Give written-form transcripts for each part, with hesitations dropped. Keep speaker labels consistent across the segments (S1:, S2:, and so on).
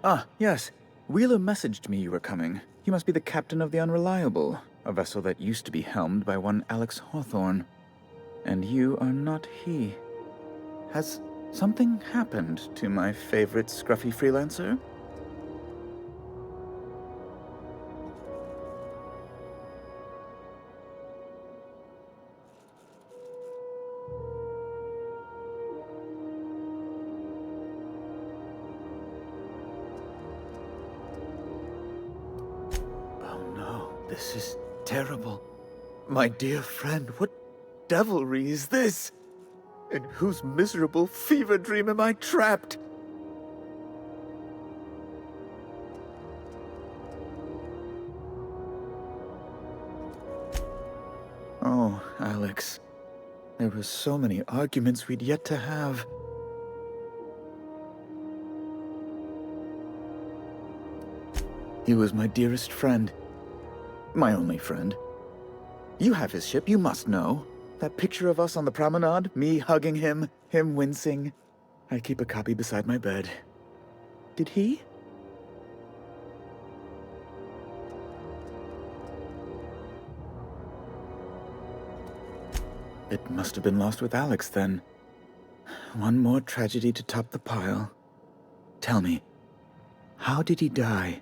S1: Ah, yes. Wheeler messaged me you were coming. You must be the captain of the Unreliable, a vessel that used to be helmed by one Alex Hawthorne. And you are not he. Has something happened to my favorite scruffy freelancer? This is terrible. My dear friend, what devilry is this? In whose miserable fever dream am I trapped? Oh, Alex. There were so many arguments we'd yet to have. He was my dearest friend. My only friend. You have his ship, you must know. That picture of us on the promenade, me hugging him, him wincing. I keep a copy beside my bed. Did he? It must have been lost with Alex, then. One more tragedy to top the pile. Tell me, how did he die?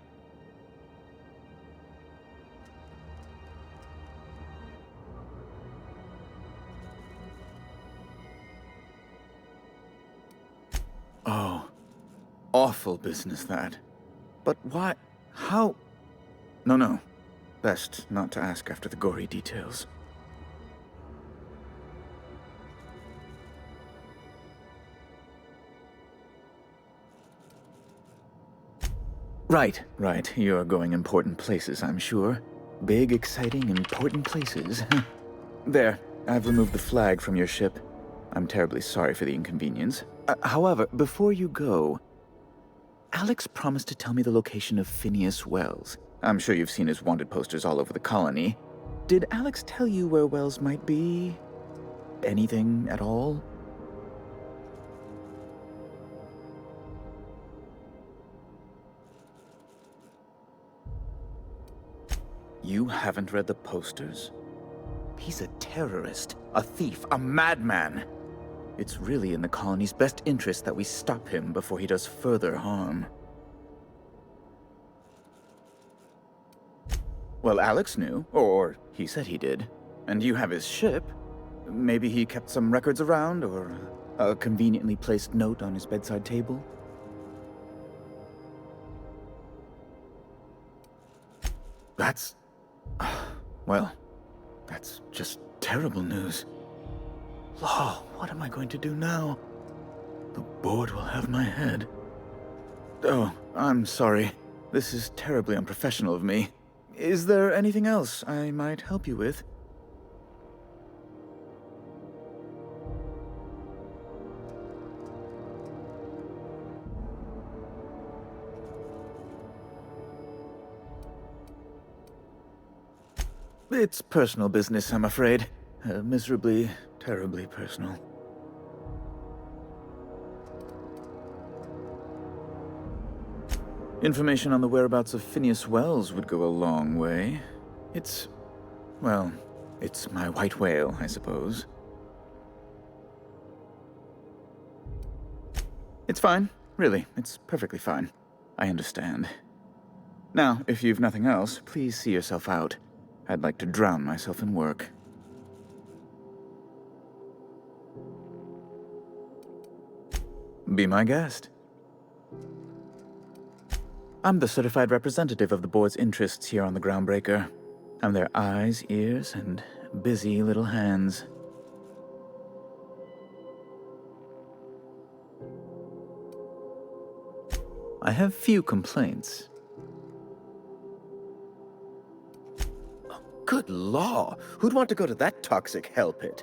S1: Oh, awful business, that. But why? How? No. Best not to ask after the gory details. Right. You're going important places, I'm sure. Big, exciting, important places. There, I've removed the flag from your ship. I'm terribly sorry for the inconvenience. However, before you go, Alex promised to tell me the location of Phineas Wells. I'm sure you've seen his wanted posters all over the colony. Did Alex tell you where Wells might be? Anything at all? You haven't read the posters? He's a terrorist, a thief, a madman. It's really in the colony's best interest that we stop him before he does further harm. Well, Alex knew, or he said he did. And you have his ship. Maybe he kept some records around, or a conveniently placed note on his bedside table. That's... well, that's just terrible news. Law, what am I going to do now? The board will have my head. Oh, I'm sorry. This is terribly unprofessional of me. Is there anything else I might help you with? It's personal business, I'm afraid. Miserably, terribly personal. Information on the whereabouts of Phineas Wells would go a long way. It's my white whale, I suppose. It's fine, really. It's perfectly fine. I understand. Now, if you've nothing else, please see yourself out. I'd like to drown myself in work. Be my guest. I'm the certified representative of the board's interests here on the Groundbreaker. I'm their eyes, ears, and busy little hands. I have few complaints. Good law! Who'd want to go to that toxic hell pit?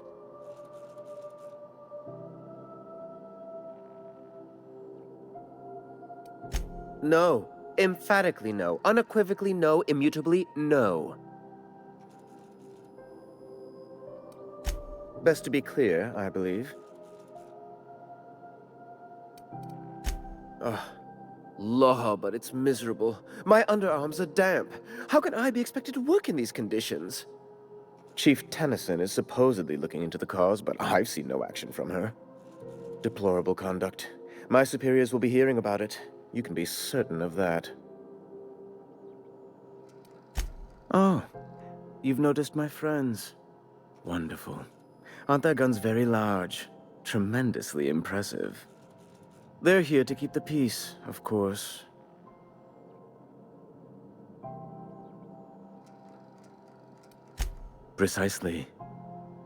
S2: No. Emphatically no. Unequivocally no. Immutably no.
S1: Best to be clear, I believe. Ugh.
S2: Law, but it's miserable. My underarms are damp. How can I be expected to work in these conditions? Chief Tennyson is supposedly looking into the cause, but I've seen no action from her. Deplorable conduct. My superiors will be hearing about it. You can be certain of that. Oh, you've noticed my friends. Wonderful. Aren't their guns very large? Tremendously impressive. They're here to keep the peace, of course. Precisely.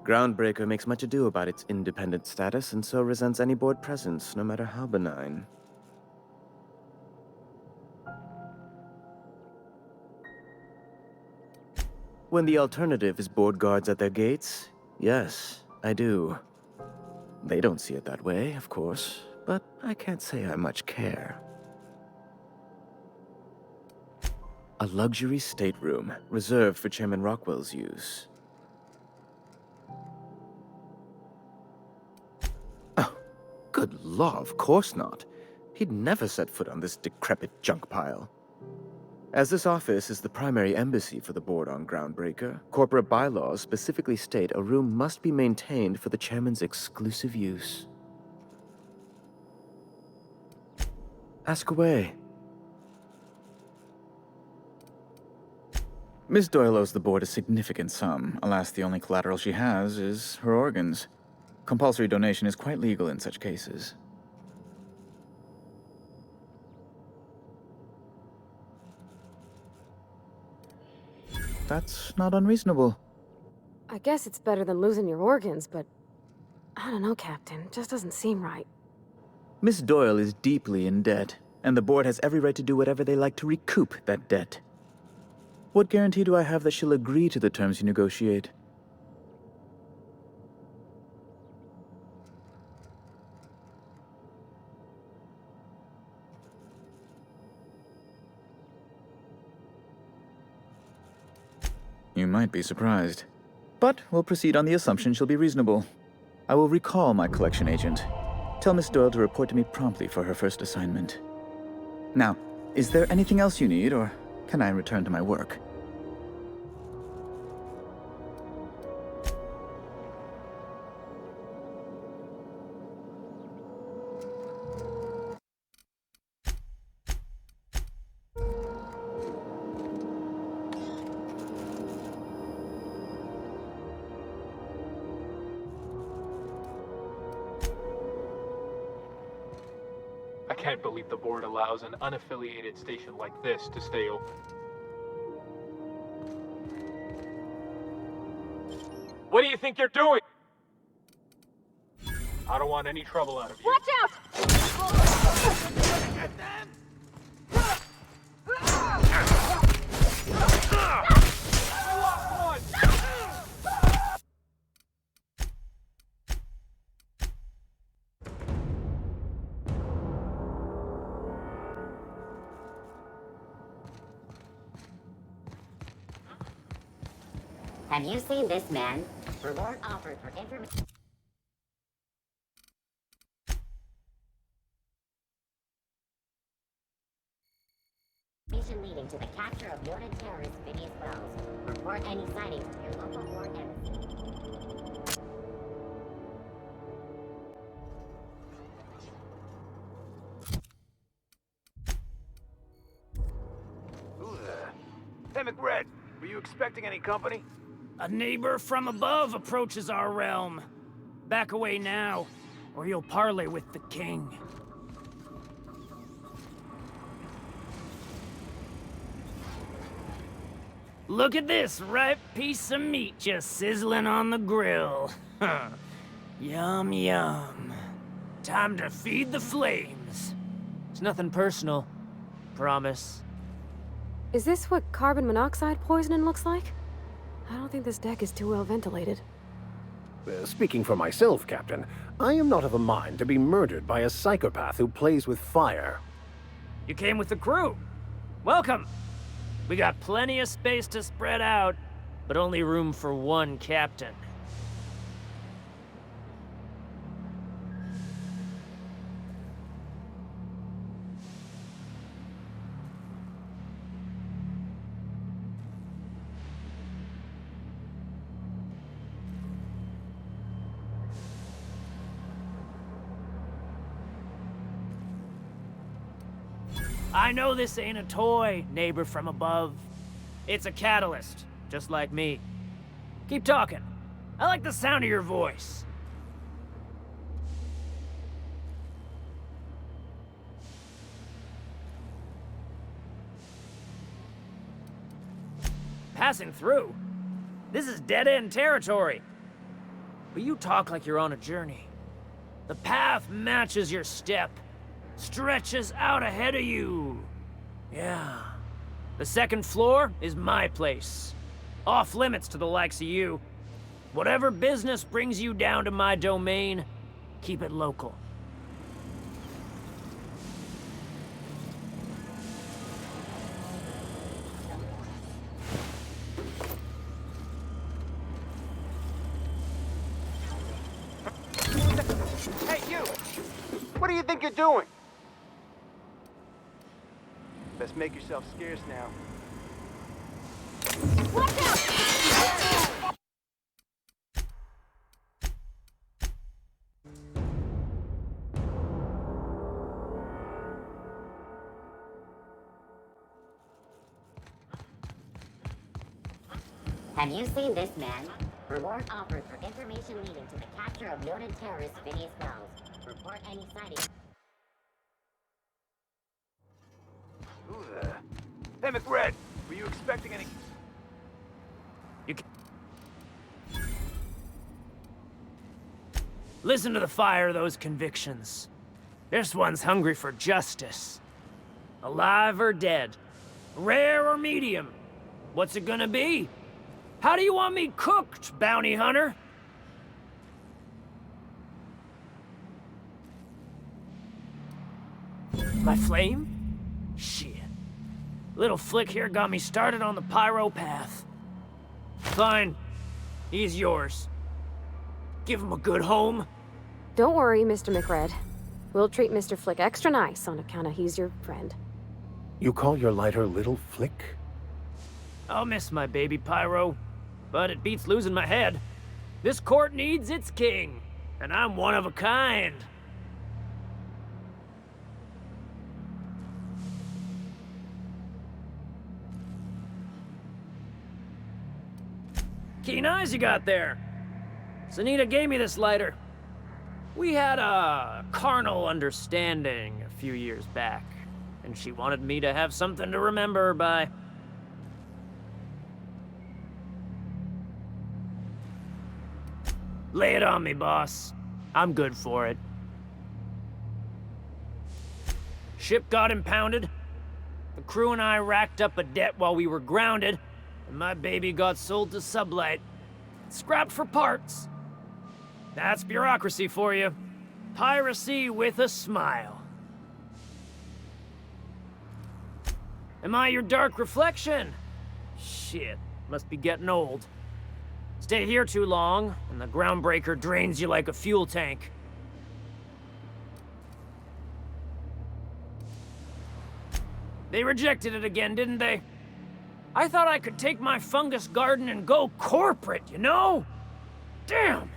S2: Groundbreaker makes much ado about its independent status and so resents any board presence, no matter how benign. When the alternative is board guards at their gates, yes, I do. They don't see it that way, of course, but I can't say I much care. A luxury stateroom, reserved for Chairman Rockwell's use. Oh, good law, of course not. He'd never set foot on this decrepit junk pile. As this office is the primary embassy for the board on Groundbreaker, corporate bylaws specifically state a room must be maintained for the chairman's exclusive use. Ask away. Miss Doyle owes the board a significant sum. Alas, the only collateral she has is her organs. Compulsory donation is quite legal in such cases. That's not unreasonable.
S3: I guess it's better than losing your organs, but I don't know, Captain. It just doesn't seem right.
S1: Miss Doyle is deeply in debt, and the board has every right to do whatever they like to recoup that debt. What guarantee do I have that she'll agree to the terms you negotiate? You might be surprised. But we'll proceed on the assumption she'll be reasonable. I will recall my collection agent. Tell Miss Doyle to report to me promptly for her first assignment. Now, is there anything else you need, or can I return to my work?
S4: I can't believe the board allows an unaffiliated station like this to stay open. What do you think you're doing? I don't want any trouble out of you.
S3: Watch out!
S5: Have you seen this man? Reward offered for information leading to the capture of noted terrorist Phineas Wells. Report any sightings to your local board embassy.
S6: Who there? Hey, McRed, were you expecting any company?
S7: A neighbor from above approaches our realm. Back away now, or you'll parley with the king. Look at this ripe piece of meat just sizzling on the grill. Yum, yum. Time to feed the flames. It's nothing personal. Promise.
S3: Is this what carbon monoxide poisoning looks like? I don't think this deck is too well ventilated.
S6: Speaking for myself, Captain, I am not of a mind to be murdered by a psychopath who plays with fire.
S7: You came with the crew. Welcome. We got plenty of space to spread out, but only room for one captain. I know this ain't a toy, neighbor from above. It's a catalyst, just like me. Keep talking. I like the sound of your voice. Passing through? This is dead-end territory. But you talk like you're on a journey. The path matches your step, stretches out ahead of you. Yeah. The second floor is my place. Off limits to the likes of you. Whatever business brings you down to my domain, keep it local.
S8: Hey, you! What do you think you're doing? Best make yourself scarce now.
S5: Watch out! Have you seen this man? Reward offered for information leading to the capture of noted terrorist Phineas Wells. Report any sightings.
S8: Who the... Hey, McRed! Were you expecting any...
S7: Listen to the fire of those convictions. This one's hungry for justice. Alive or dead? Rare or medium? What's it gonna be? How do you want me cooked, bounty hunter? My flame? Shit. Little flick here got me started on the pyro path. Fine. He's yours. Give him a good home.
S3: Don't worry, Mr. McRed. We'll treat Mr. Flick extra nice on account of he's your friend.
S6: You call your lighter Little Flick?
S7: I'll miss my baby pyro, but it beats losing my head. This court needs its king, and I'm one of a kind. Keen eyes you got there. Sunita gave me this lighter. We had a carnal understanding a few years back, and she wanted me to have something to remember her by. Lay it on me, boss. I'm good for it. Ship got impounded. The crew and I racked up a debt while we were grounded, and my baby got sold to Sublight. Scrapped for parts. That's bureaucracy for you. Piracy with a smile. Am I your dark reflection? Shit, must be getting old. Stay here too long, and the groundbreaker drains you like a fuel tank. They rejected it again, didn't they? I thought I could take my fungus garden and go corporate, you know? Damn!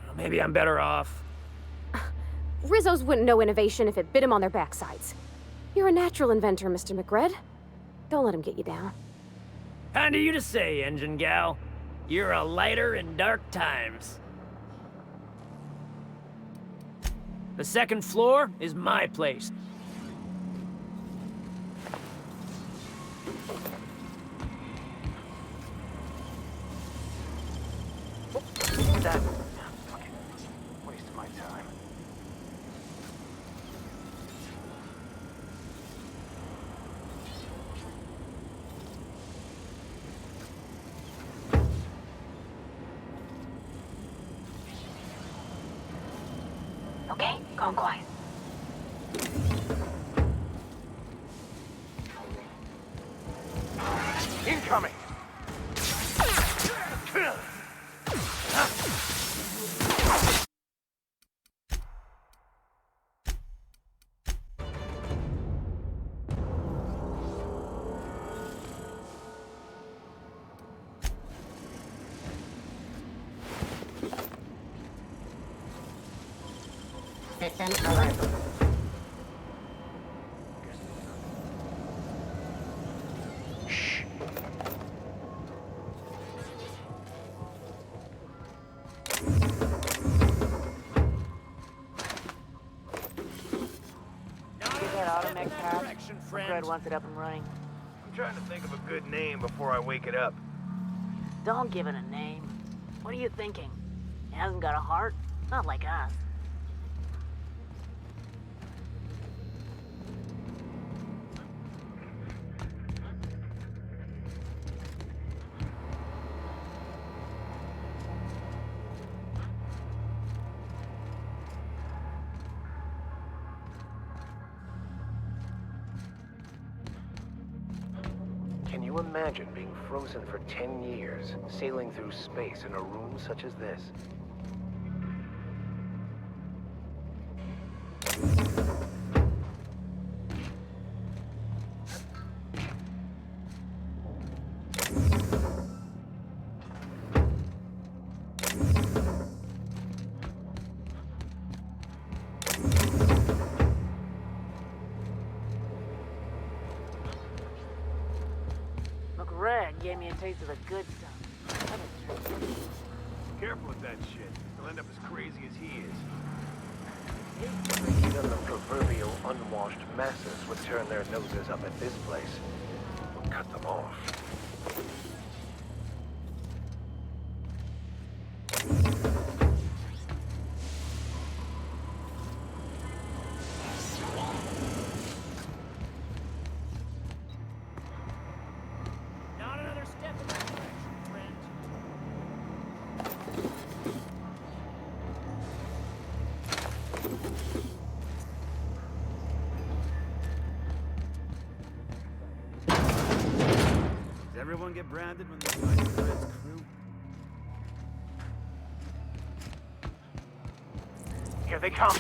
S7: Well, maybe I'm better off.
S3: Rizzos wouldn't know innovation if it bit him on their backsides. You're a natural inventor, Mr. McRed. Don't let him get you down.
S7: Kind of you to say, engine gal. You're a lighter in dark times. The second floor is my place.
S8: That... fucking waste of my time.
S3: Okay, calm quiet.
S8: Incoming!
S5: System alert.
S7: McRed wants it up and running.
S8: I'm trying to think of a good name before I wake it up.
S7: Don't give it a name. What are you thinking? It hasn't got a heart? Not like us.
S6: Can you imagine being frozen for 10 years, sailing through space in a room such as this?
S7: McRed gave me a taste of the good stuff.
S8: Careful with that shit. He'll end up as crazy as he is.
S6: Even the proverbial unwashed masses would turn their noses up at this place. We'll cut them off.
S7: Not another step in that direction, friend.
S9: Does everyone get branded when they find McRed's crew?
S8: Here they come.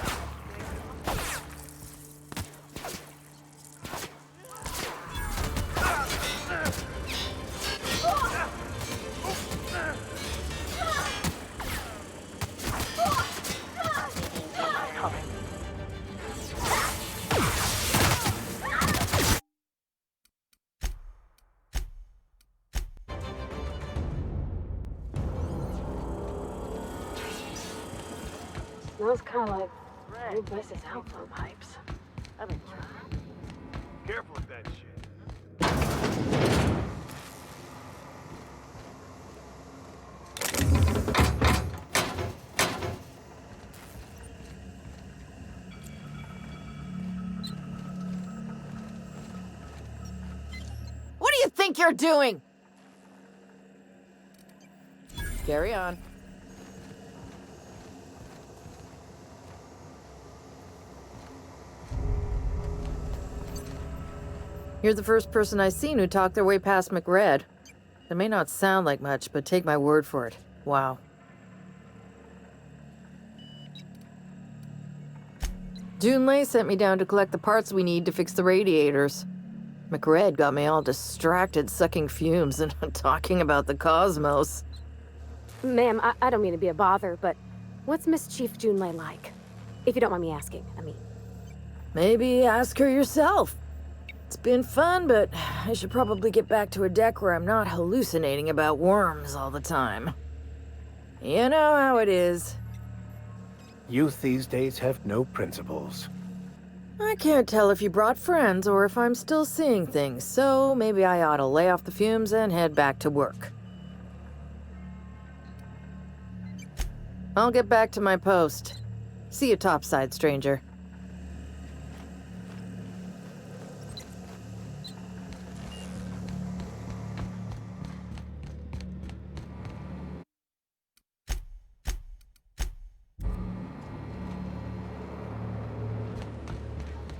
S3: Smells kind of like old Mrs. Outflow pipes.
S7: I've been trying.
S8: Careful with that shit.
S10: What do you think you're doing? Carry on. You're the first person I've seen who talked their way past McRed. It may not sound like much, but take my word for it. Wow. Junlei sent me down to collect the parts we need to fix the radiators. McRed got me all distracted sucking fumes and talking about the cosmos.
S3: Ma'am, I don't mean to be a bother, but what's Miss Chief Junlei like? If you don't mind me asking, I mean.
S10: Maybe ask her yourself. It's been fun, but I should probably get back to a deck where I'm not hallucinating about worms all the time. You know how it is.
S6: Youth these days have no principles.
S10: I can't tell if you brought friends or if I'm still seeing things, so maybe I ought to lay off the fumes and head back to work. I'll get back to my post. See you topside, stranger.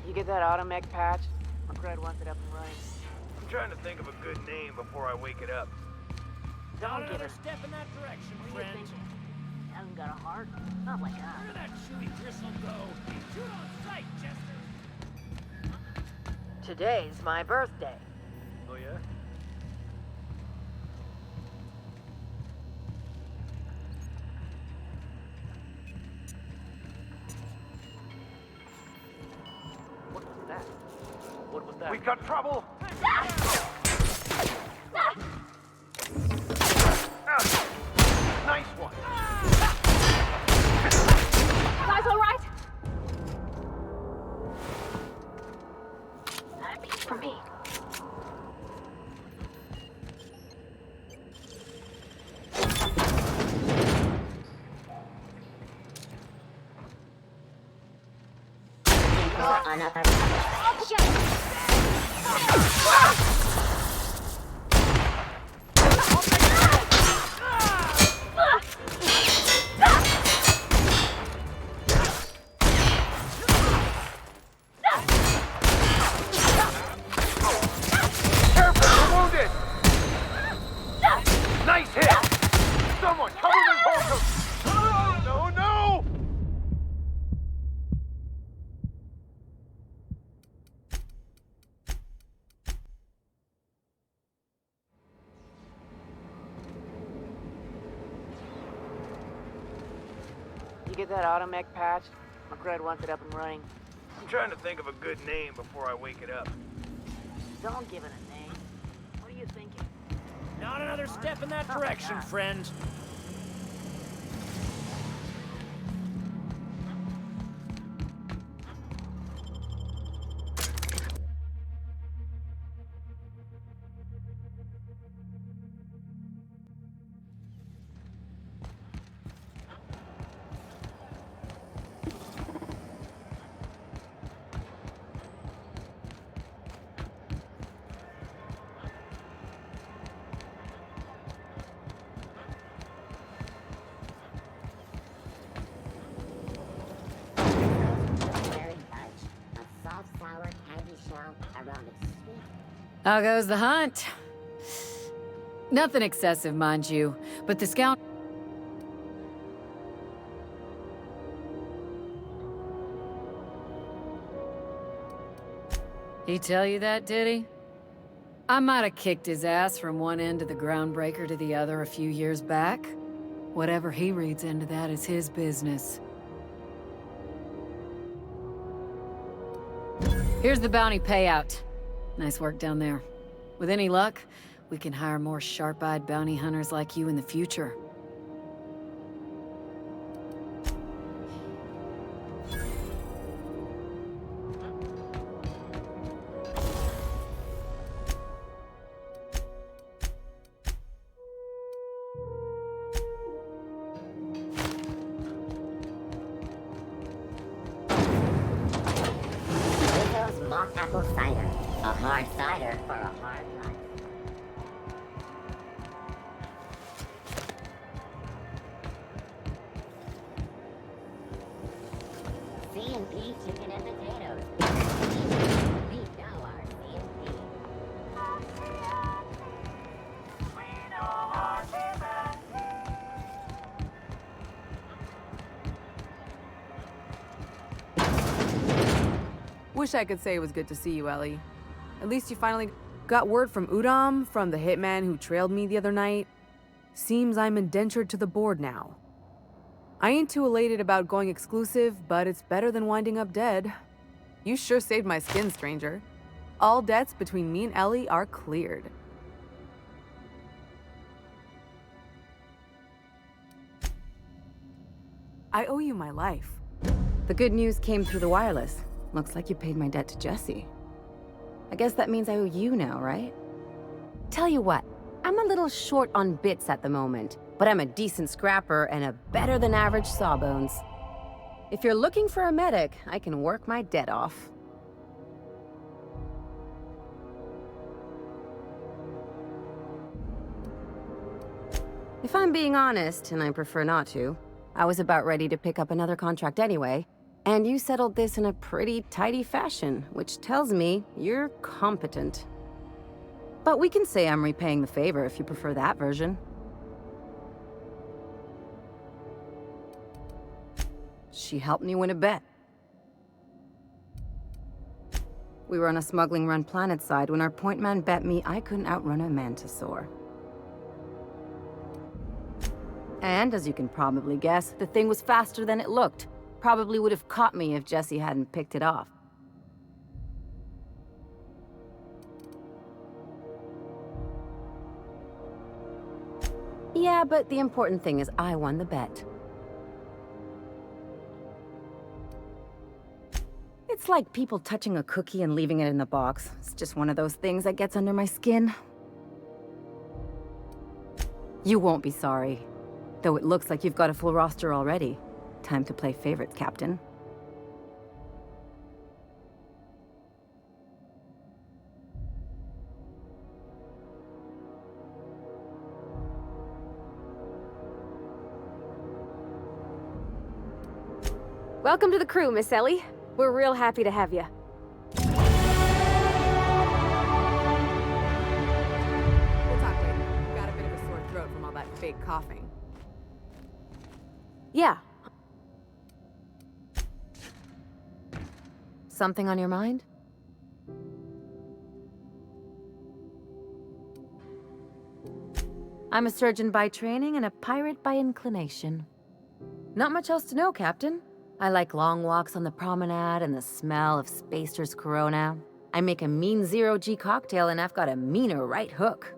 S7: You get that automech patch? McRed wants it up and running.
S8: I'm trying to think of a good name before I wake it up.
S7: Don't give it a step in that direction, friend. It hasn't got a heart? Not like us. Where that chewy gristle go? Shoot on sight, Chester!
S10: Today's my birthday.
S8: Oh, yeah?
S7: What was that? What was that?
S8: We got trouble! Nice one!
S3: You guys all right? That piece from me.
S5: Another. Oh, shit!
S8: Careful, you're wounded! Nice hit! Someone, cover me, Holcomb! No, no!
S11: You get that automech patch? McRed wants it up and running.
S8: I'm trying to think of a good name before I wake it up.
S11: Don't give it a name. What are you thinking?
S7: Not another step in that direction, friend.
S5: Berry fudge. A soft, sour candy shell around its sweet.
S12: How goes the hunt? Nothing excessive, mind you, but the scout... He tell you that, did he? I might have kicked his ass from one end of the groundbreaker to the other a few years back. Whatever he reads into that is his business. Here's the bounty payout. Nice work down there. With any luck, we can hire more sharp-eyed bounty hunters like you in the future.
S5: Rizzo's mock apple cider. A hard cider for a hard life. C&P chicken and potatoes. We know our C&P.
S13: Wish I could say it was good to see you, Ellie. At least you finally got word from Udom, from the hitman who trailed me the other night. Seems I'm indentured to the board now. I ain't too elated about going exclusive, but it's better than winding up dead. You sure saved my skin, stranger. All debts between me and Ellie are cleared. I owe you my life.
S12: The good news came through the wireless. Looks like you paid my debt to Jesse. I guess that means I owe you now, right?
S3: Tell you what, I'm a little short on bits at the moment, but I'm a decent scrapper and a better-than-average sawbones. If you're looking for a medic, I can work my debt off. If I'm being honest, and I prefer not to, I was about ready to pick up another contract anyway, and you settled this in a pretty tidy fashion, which tells me you're competent. But we can say I'm repaying the favor if you prefer that version. She helped me win a bet. We were on a smuggling run planetside when our point man bet me I couldn't outrun a mantisaur. And as you can probably guess, the thing was faster than it looked. Probably would have caught me if Jesse hadn't picked it off. Yeah, but the important thing is I won the bet. It's like people touching a cookie and leaving it in the box. It's just one of those things that gets under my skin. You won't be sorry. Though it looks like you've got a full roster already. Time to play favorites, Captain.
S14: Welcome to the crew, Miss Ellie. We're real happy to have you.
S13: We'll talk later. Got a bit of a sore throat from all that fake coughing.
S3: Yeah. Something on your mind? I'm a surgeon by training and a pirate by inclination. Not much else to know, Captain. I like long walks on the promenade and the smell of Spacer's Corona. I make a mean zero-G cocktail and I've got a meaner right hook.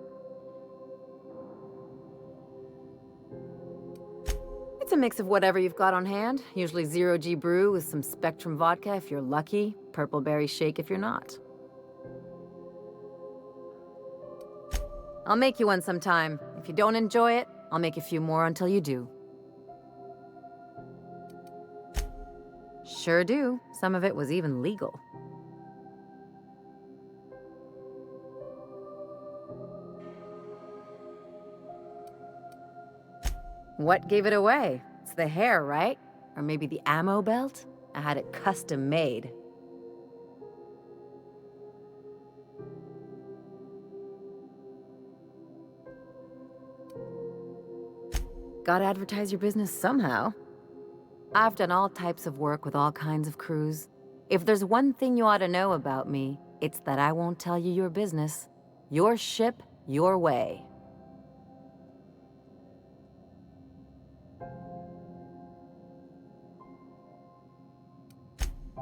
S3: It's a mix of whatever you've got on hand. Usually zero-G brew with some Spectrum vodka if you're lucky, purple berry shake if you're not. I'll make you one sometime. If you don't enjoy it, I'll make a few more until you do. Sure do. Some of it was even legal. What gave it away? It's the hair, right? Or maybe the ammo belt? I had it custom made. Gotta advertise your business somehow. I've done all types of work with all kinds of crews. If there's one thing you ought to know about me, it's that I won't tell you your business. Your ship, your way.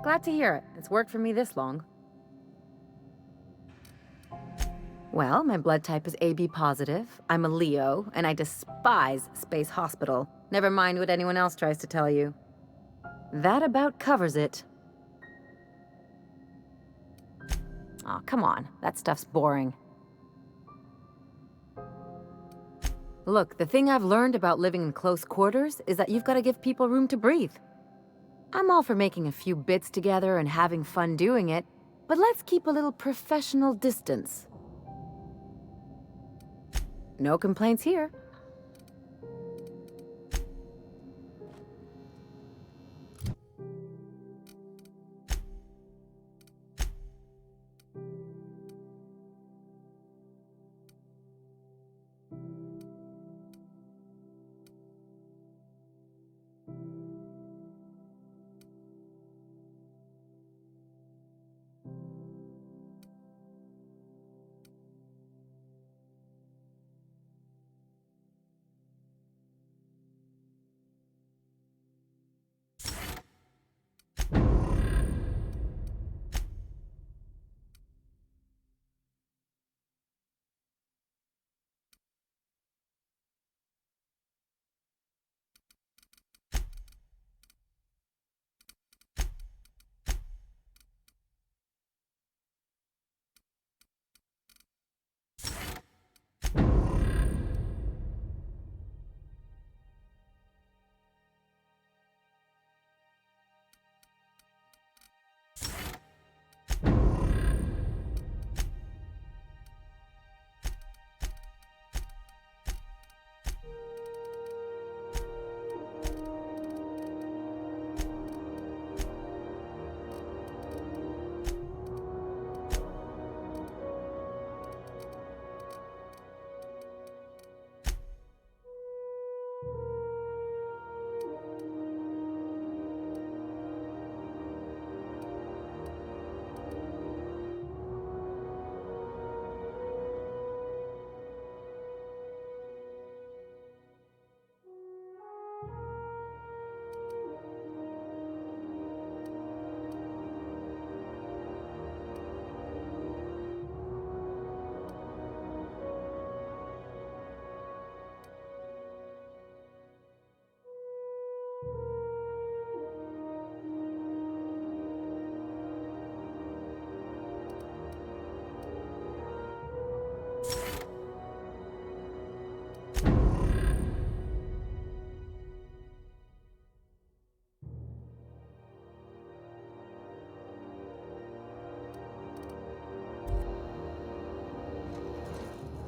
S3: Glad to hear it. It's worked for me this long. Well, my blood type is AB positive. I'm a Leo, and I despise Space Hospital. Never mind what anyone else tries to tell you. That about covers it. Aw, come on. That stuff's boring. Look, the thing I've learned about living in close quarters is that you've got to give people room to breathe. I'm all for making a few bits together and having fun doing it, but let's keep a little professional distance. No complaints here.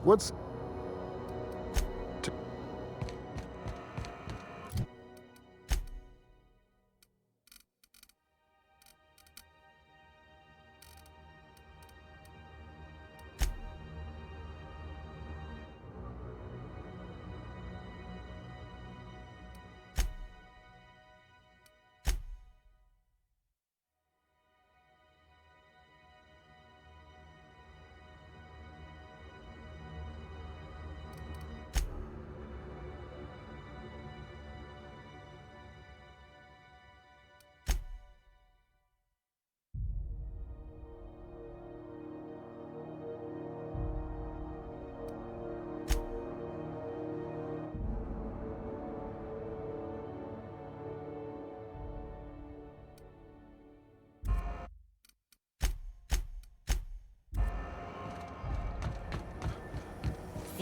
S6: What's...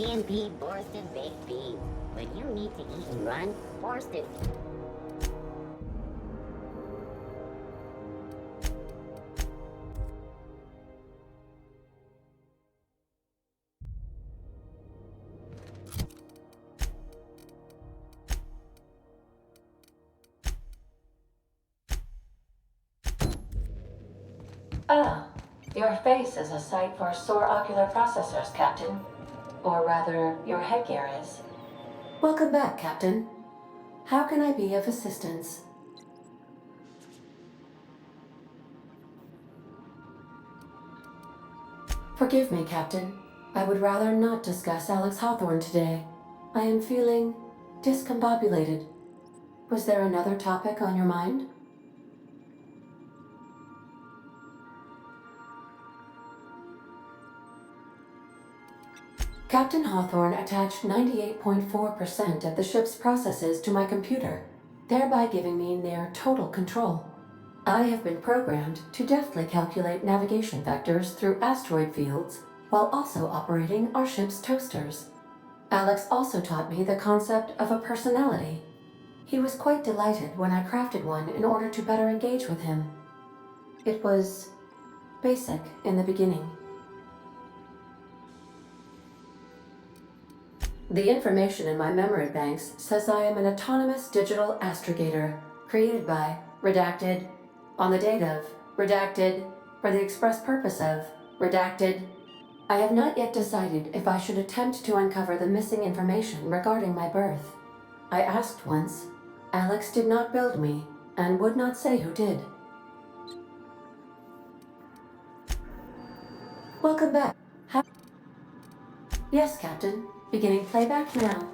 S5: CNP Borsted Baked Beans. When you need to eat and run, Borsted.
S15: Ah, your face is a sight for sore ocular processors, Captain. Or rather, your headgear is. Welcome back, Captain. How can I be of assistance? Forgive me, Captain. I would rather not discuss Alex Hawthorne today. I am feeling discombobulated. Was there another topic on your mind? Captain Hawthorne attached 98.4% of the ship's processes to my computer, thereby giving me near total control. I have been programmed to deftly calculate navigation vectors through asteroid fields while also operating our ship's toasters. Alex also taught me the concept of a personality. He was quite delighted when I crafted one in order to better engage with him. It was basic in the beginning. The information in my memory banks says I am an autonomous digital astrogator, created by, redacted, on the date of, redacted, for the express purpose of, redacted. I have not yet decided if I should attempt to uncover the missing information regarding my birth. I asked once. Alex did not build me, and would not say who did. Welcome back. Yes, Captain. Beginning playback now.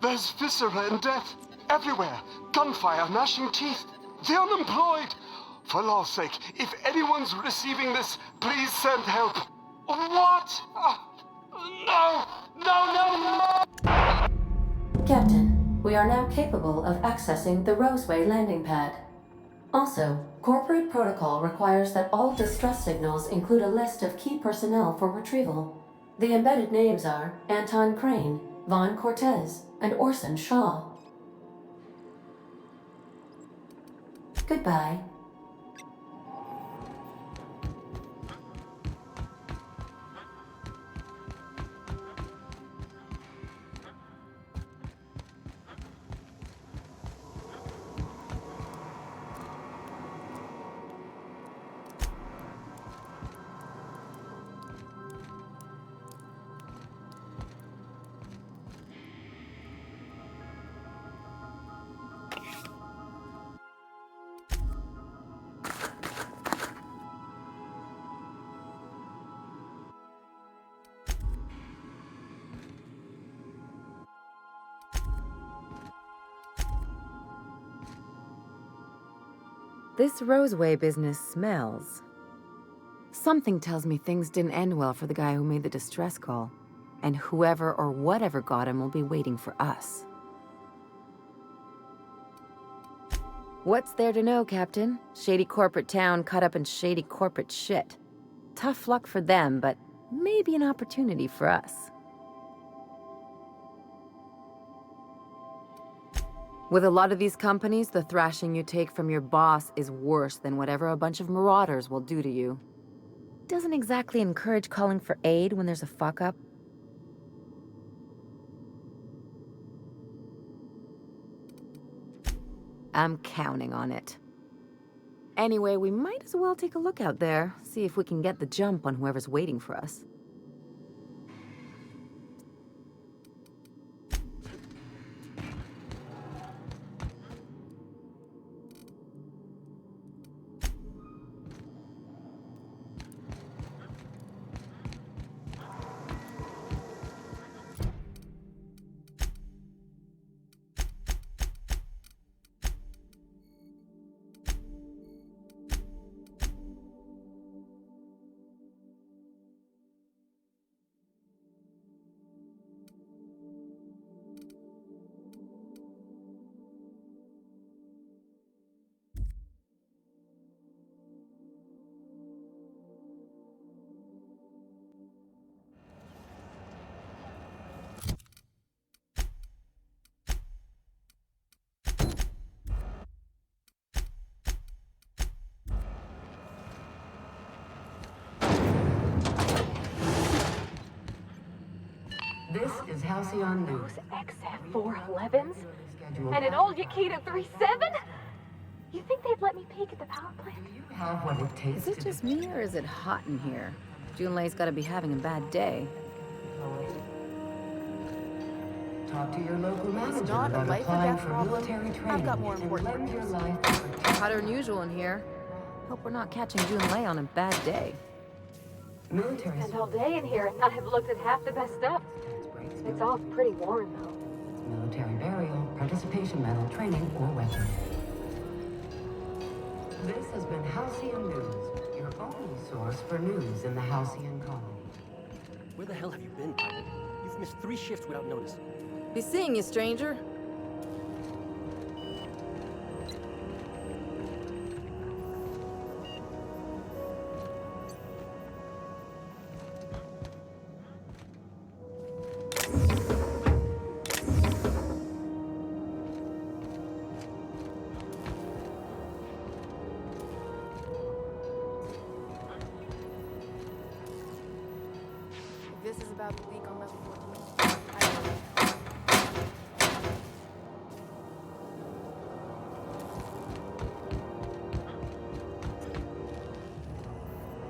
S16: There's viscera and death everywhere. Gunfire, gnashing teeth. The unemployed. For law's sake, if anyone's receiving this, please send help. What? No!
S15: Captain, we are now capable of accessing the Roseway landing pad. Also, corporate protocol requires that all distress signals include a list of key personnel for retrieval. The embedded names are Anton Crane, Vaughn Cortez, and Orson Shaw. Goodbye.
S3: This Roseway business smells. Something tells me things didn't end well for the guy who made the distress call. And whoever or whatever got him will be waiting for us. What's there to know, Captain? Shady corporate town caught up in shady corporate shit. Tough luck for them, but maybe an opportunity for us. With a lot of these companies, the thrashing you take from your boss is worse than whatever a bunch of marauders will do to you. Doesn't exactly encourage calling for aid when there's a fuck-up. I'm counting on it. Anyway, we might as well take a look out there, see if we can get the jump on whoever's waiting for us.
S15: Halcyon News.
S14: XF411s? And an old Yakita 37? You think they'd let me peek at the power plant?
S15: Have what it takes.
S3: Is it just me, or is it hot in here? Junlei's gotta be having a bad day.
S15: Talk to your local manager
S13: It's not a
S15: about
S13: life or
S15: applying
S13: death
S15: for
S13: problem.
S15: military training.
S13: I've got more important
S15: and lend your
S13: things.
S15: life to protect
S3: Hotter than usual in here. Hope we're not catching Junlei on a bad day.
S15: military
S14: Spent all day in here and not have looked at half the best stuff. It's all pretty worn, though.
S15: military burial, participation medal, training, or weapon. This has been Halcyon News, your only source for news in the Halcyon colony.
S17: Where the hell have you been, Pilot? You've missed 3 shifts without notice.
S10: Be seeing you, stranger.
S13: This is about the leak on level 14. I know.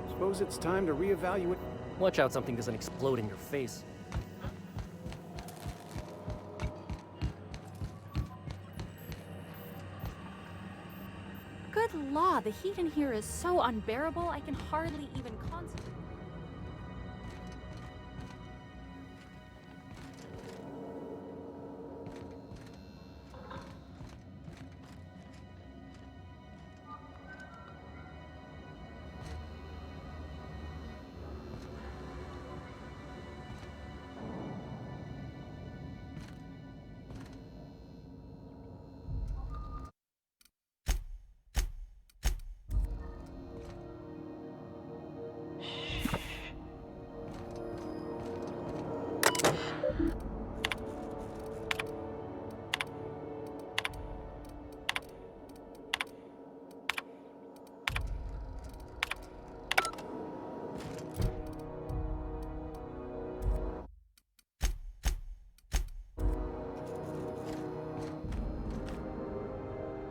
S9: Suppose it's time to reevaluate.
S17: Watch out something doesn't explode in your face.
S18: Good law, the heat in here is so unbearable I can hardly even concentrate.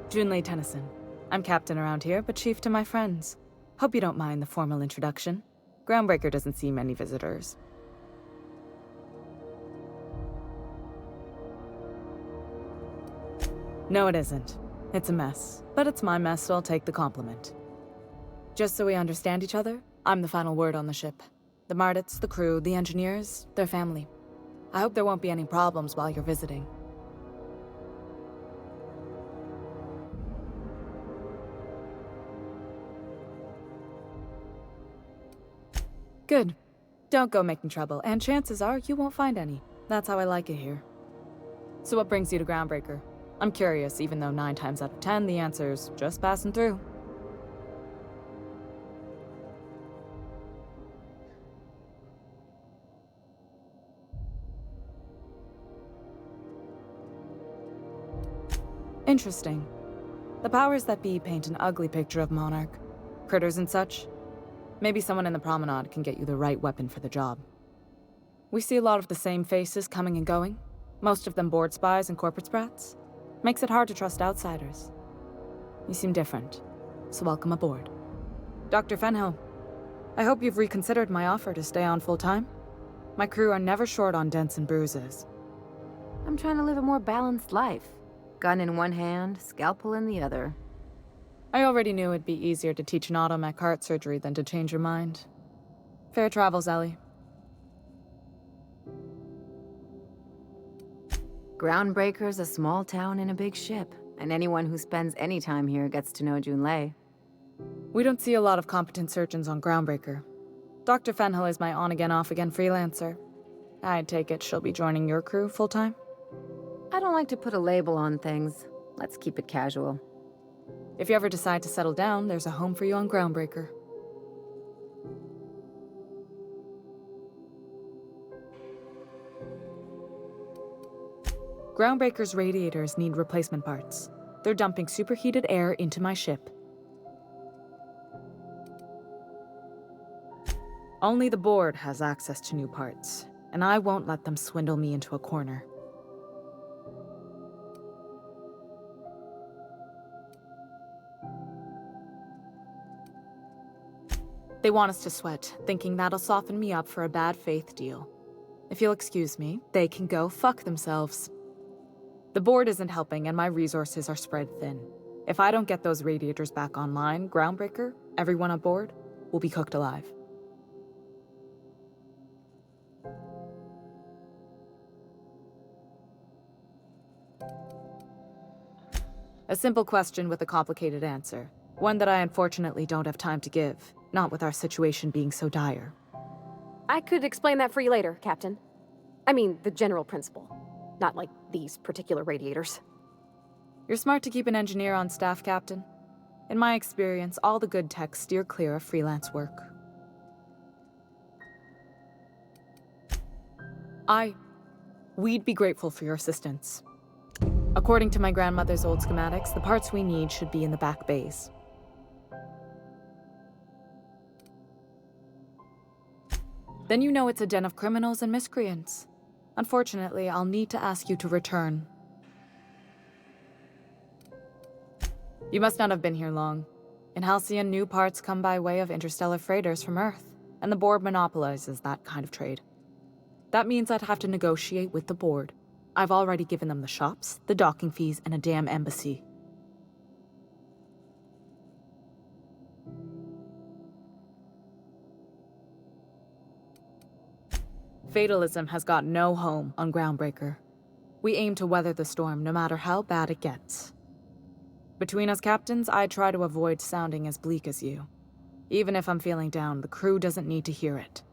S13: Junlei Tennyson. I'm captain around here, but chief to my friends. Hope you don't mind the formal introduction. Groundbreaker doesn't see many visitors. No, it isn't. It's a mess. But it's my mess, so I'll take the compliment. Just so we understand each other, I'm the final word on the ship. The Mardits, the crew, the engineers, their family. I hope there won't be any problems while you're visiting. Good. Don't go making trouble, and chances are you won't find any. That's how I like it here. So what brings you to Groundbreaker? I'm curious, even though 9 times out of 10 the answer's just passing through. Interesting. The powers that be paint an ugly picture of Monarch. Critters and such. Maybe someone in the promenade can get you the right weapon for the job. We see a lot of the same faces coming and going, most of them board spies and corporate sprats. Makes it hard to trust outsiders. You seem different, so welcome aboard. Dr. Fenhill, I hope you've reconsidered my offer to stay on full-time. My crew are never short on dents and bruises.
S3: I'm trying to live a more balanced life. Gun in one hand, scalpel in the other.
S13: I already knew it'd be easier to teach an automech heart surgery than to change your mind. Fair travels, Ellie.
S3: Groundbreaker's a small town in a big ship, and anyone who spends any time here gets to know Junlei.
S13: We don't see a lot of competent surgeons on Groundbreaker. Dr. Fenhill is my on-again, off-again freelancer. I take it she'll be joining your crew full-time?
S3: I don't like to put a label on things. Let's keep it casual.
S13: If you ever decide to settle down, there's a home for you on Groundbreaker. Groundbreaker's radiators need replacement parts. They're dumping superheated air into my ship. Only the board has access to new parts, and I won't let them swindle me into a corner. They want us to sweat, thinking that'll soften me up for a bad faith deal. If you'll excuse me, they can go fuck themselves. The board isn't helping and my resources are spread thin. If I don't get those radiators back online, Groundbreaker, everyone on board, will be cooked alive. A simple question with a complicated answer. One that I unfortunately don't have time to give, not with our situation being so dire.
S18: I could explain that for you later, Captain. I mean, the general principle. Not like these particular radiators.
S13: You're smart to keep an engineer on staff, Captain. In my experience, all the good techs steer clear of freelance work. We'd be grateful for your assistance. According to my grandmother's old schematics, the parts we need should be in the back bays. Then you know it's a den of criminals and miscreants. Unfortunately, I'll need to ask you to return. You must not have been here long. In Halcyon, new parts come by way of interstellar freighters from Earth, and the board monopolizes that kind of trade. That means I'd have to negotiate with the board. I've already given them the shops, the docking fees, and a damn embassy. Fatalism has got no home on Groundbreaker. We aim to weather the storm no matter how bad it gets. Between us captains, I try to avoid sounding as bleak as you. Even if I'm feeling down, the crew doesn't need to hear it.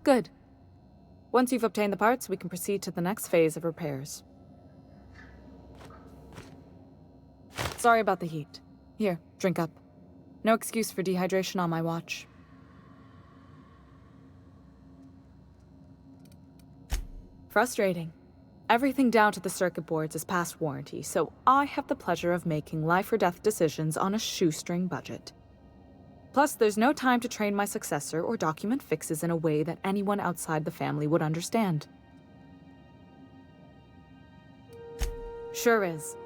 S13: Good. Once you've obtained the parts, we can proceed to the next phase of repairs. Sorry about the heat. Here, drink up. No excuse for dehydration on my watch. Frustrating. Everything down to the circuit boards is past warranty, so I have the pleasure of making life-or-death decisions on a shoestring budget. Plus, there's no time to train my successor or document fixes in a way that anyone outside the family would understand. Sure is.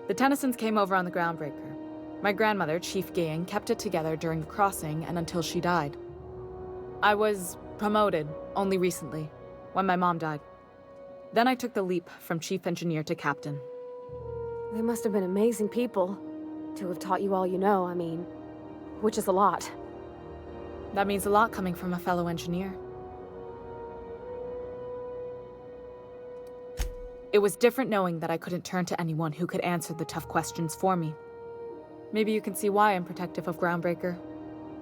S13: The Tennysons came over on the Groundbreaker. My grandmother, Chief Gaying, kept it together during the crossing and until she died. I was promoted only recently, when my mom died. Then I took the leap from chief engineer to captain.
S18: They must have been amazing people to have taught you all you know, I mean, which is a lot.
S13: That means a lot coming from a fellow engineer. It was different knowing that I couldn't turn to anyone who could answer the tough questions for me. Maybe you can see why I'm protective of Groundbreaker.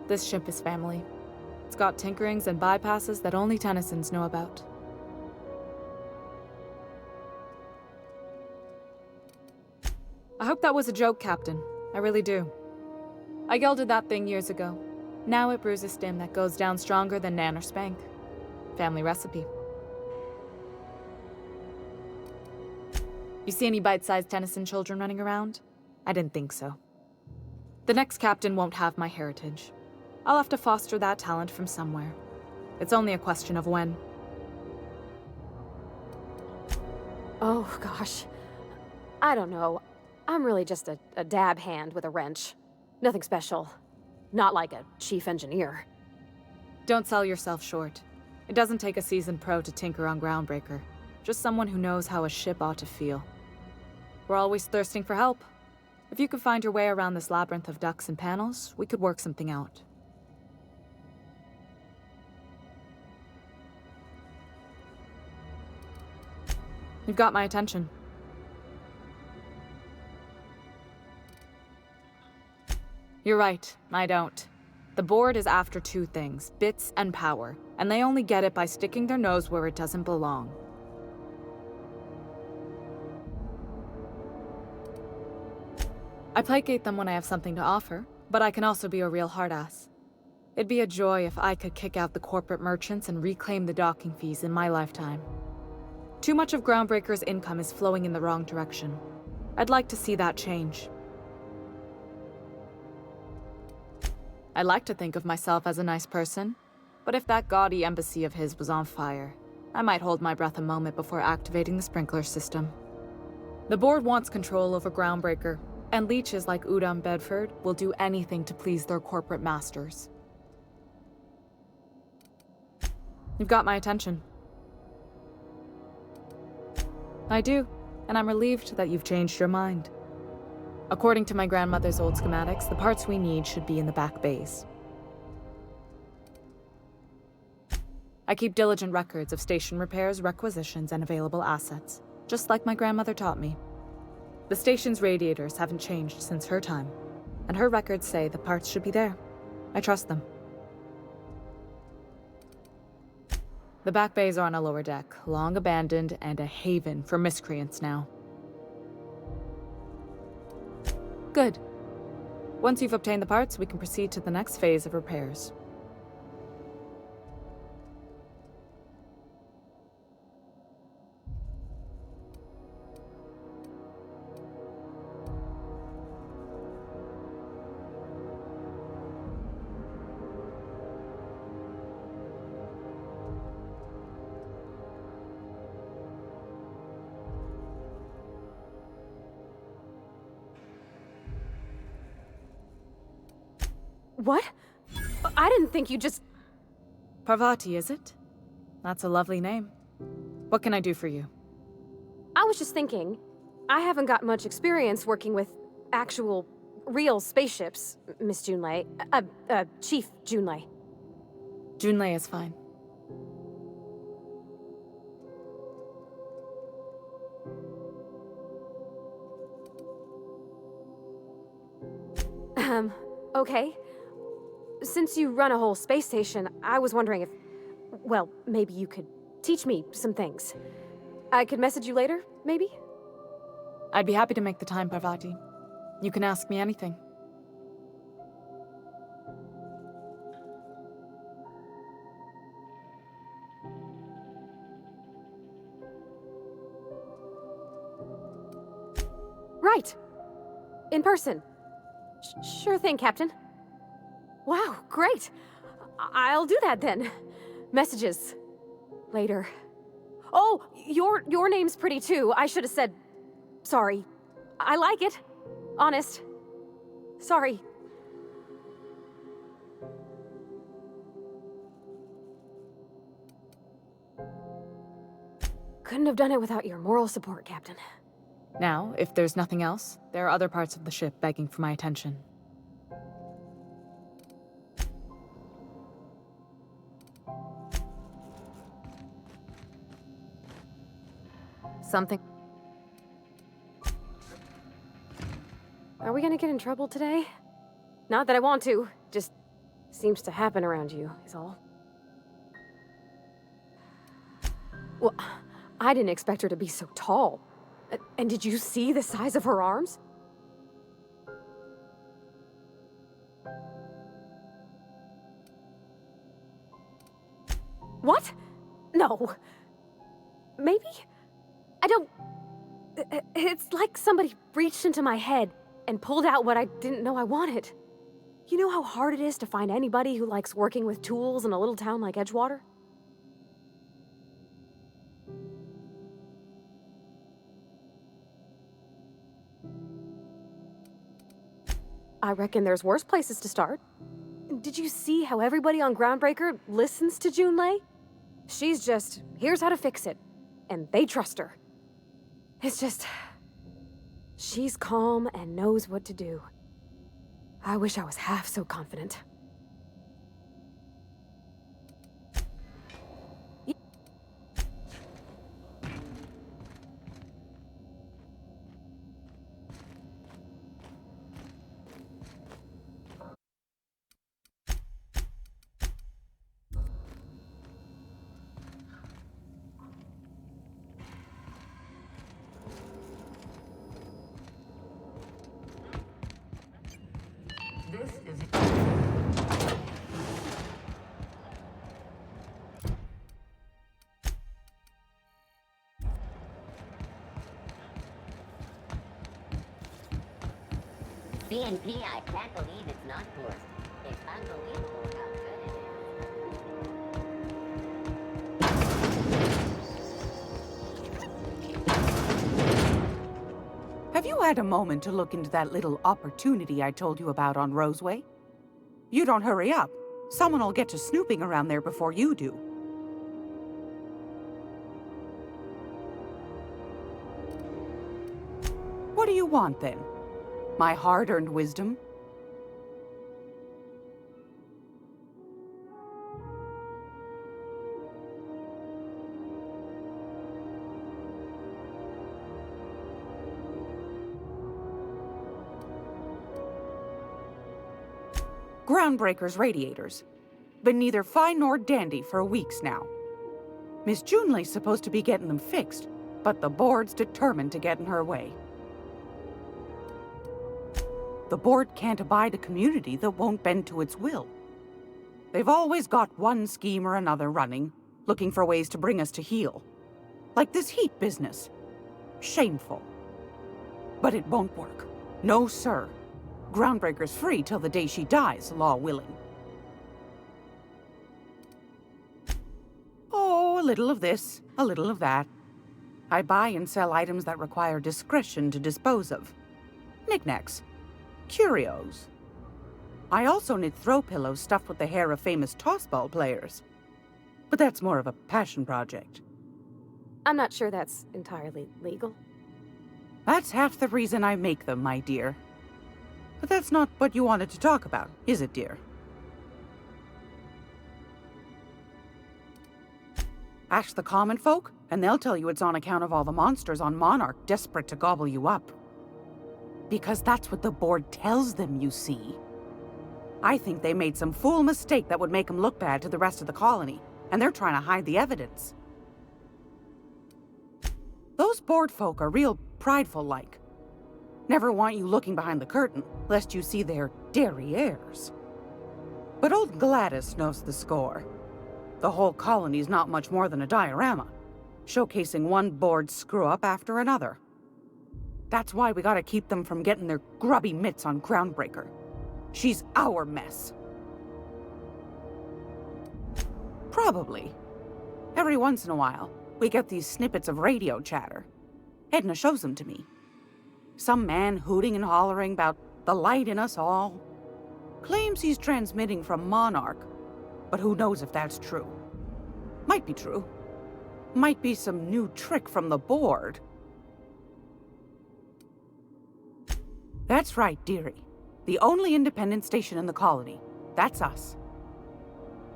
S13: This ship is family. It's got tinkerings and bypasses that only Tennysons know about. I hope that was a joke, Captain. I really do. I gelded that thing years ago. Now it brews a stem that goes down stronger than Nan or Spank. Family recipe. You see any bite-sized Tennyson children running around? I didn't think so. The next captain won't have my heritage. I'll have to foster that talent from somewhere. It's only a question of when.
S18: Oh, gosh. I don't know. I'm really just a dab hand with a wrench. Nothing special. Not like a chief engineer.
S13: Don't sell yourself short. It doesn't take a seasoned pro to tinker on Groundbreaker. Just someone who knows how a ship ought to feel. We're always thirsting for help. If you could find your way around this labyrinth of ducts and panels, we could work something out. You've got my attention. You're right, I don't. The board is after two things, bits and power, and they only get it by sticking their nose where it doesn't belong. I placate them when I have something to offer, but I can also be a real hard-ass. It'd be a joy if I could kick out the corporate merchants and reclaim the docking fees in my lifetime. Too much of Groundbreaker's income is flowing in the wrong direction. I'd like to see that change. I like to think of myself as a nice person. But if that gaudy embassy of his was on fire, I might hold my breath a moment before activating the sprinkler system. The board wants control over Groundbreaker, and leeches like Udom Bedford will do anything to please their corporate masters. You've got my attention. I do, and I'm relieved that you've changed your mind. According to my grandmother's old schematics, the parts we need should be in the back bays. I keep diligent records of station repairs, requisitions, and available assets, just like my grandmother taught me. The station's radiators haven't changed since her time, and her records say the parts should be there. I trust them. The back bays are on a lower deck, long abandoned and a haven for miscreants now. Good. Once you've obtained the parts, we can proceed to the next phase of repairs.
S18: What? I didn't think you just...
S13: Parvati, is it? That's a lovely name. What can I do for you?
S18: I was just thinking, I haven't got much experience working with actual, real spaceships, Miss Junlei. Chief Junlei.
S13: Junlei is fine.
S18: Okay. Since you run a whole space station, I was wondering if... Well, maybe you could teach me some things. I could message you later, maybe?
S13: I'd be happy to make the time, Parvati. You can ask me anything.
S18: Right. In person. Sure thing, Captain. Wow, great. I'll do that then. Messages. Later. Oh, your name's pretty too. I should have said... Sorry. I like it. Honest. Sorry. Couldn't have done it without your moral support, Captain.
S13: Now, if there's nothing else, there are other parts of the ship begging for my attention.
S3: Something.
S18: Are we gonna get in trouble today? Not that I want to, just seems to happen around you, is all. Well, I didn't expect her to be so tall. And did you see the size of her arms? What? No. Maybe? I don't... It's like somebody reached into my head and pulled out what I didn't know I wanted. You know how hard it is to find anybody who likes working with tools in a little town like Edgewater? I reckon there's worse places to start. Did you see how everybody on Groundbreaker listens to Junlei? She's just, here's how to fix it. And they trust her. It's just... She's calm and knows what to do. I wish I was half so confident.
S5: BNP, I can't believe it's not forced. It's unbelievable how good it is.
S19: Have you had a moment to look into that little opportunity I told you about on Roseway? You don't hurry up, someone will get to snooping around there before you do. What do you want, then? My hard-earned wisdom? Groundbreaker's radiators. Been neither fine nor dandy for weeks now. Miss Junlei's supposed to be getting them fixed, but the board's determined to get in her way. The board can't abide a community that won't bend to its will. They've always got one scheme or another running, looking for ways to bring us to heel. Like this heat business. Shameful. But it won't work. No, sir. Groundbreaker's free till the day she dies, law willing. Oh, a little of this, a little of that. I buy and sell items that require discretion to dispose of. Knickknacks. Curios. I also knit throw pillows stuffed with the hair of famous tossball players. But that's more of a passion project.
S18: I'm not sure that's entirely legal.
S19: That's half the reason I make them, my dear. But that's not what you wanted to talk about, is it, dear? Ask the common folk, and they'll tell you it's on account of all the monsters on Monarch desperate to gobble you up. Because that's what the board tells them, you see. I think they made some fool mistake that would make them look bad to the rest of the colony, and they're trying to hide the evidence. Those board folk are real prideful-like. Never want you looking behind the curtain, lest you see their derrieres. But old Gladys knows the score. The whole colony's not much more than a diorama, showcasing one board screw-up after another. That's why we gotta keep them from getting their grubby mitts on Groundbreaker. She's our mess. Probably. Every once in a while, we get these snippets of radio chatter. Edna shows them to me. Some man hooting and hollering about the light in us all. Claims he's transmitting from Monarch, but who knows if that's true. Might be true. Might be some new trick from the board. That's right, dearie. The only independent station in the colony. That's us.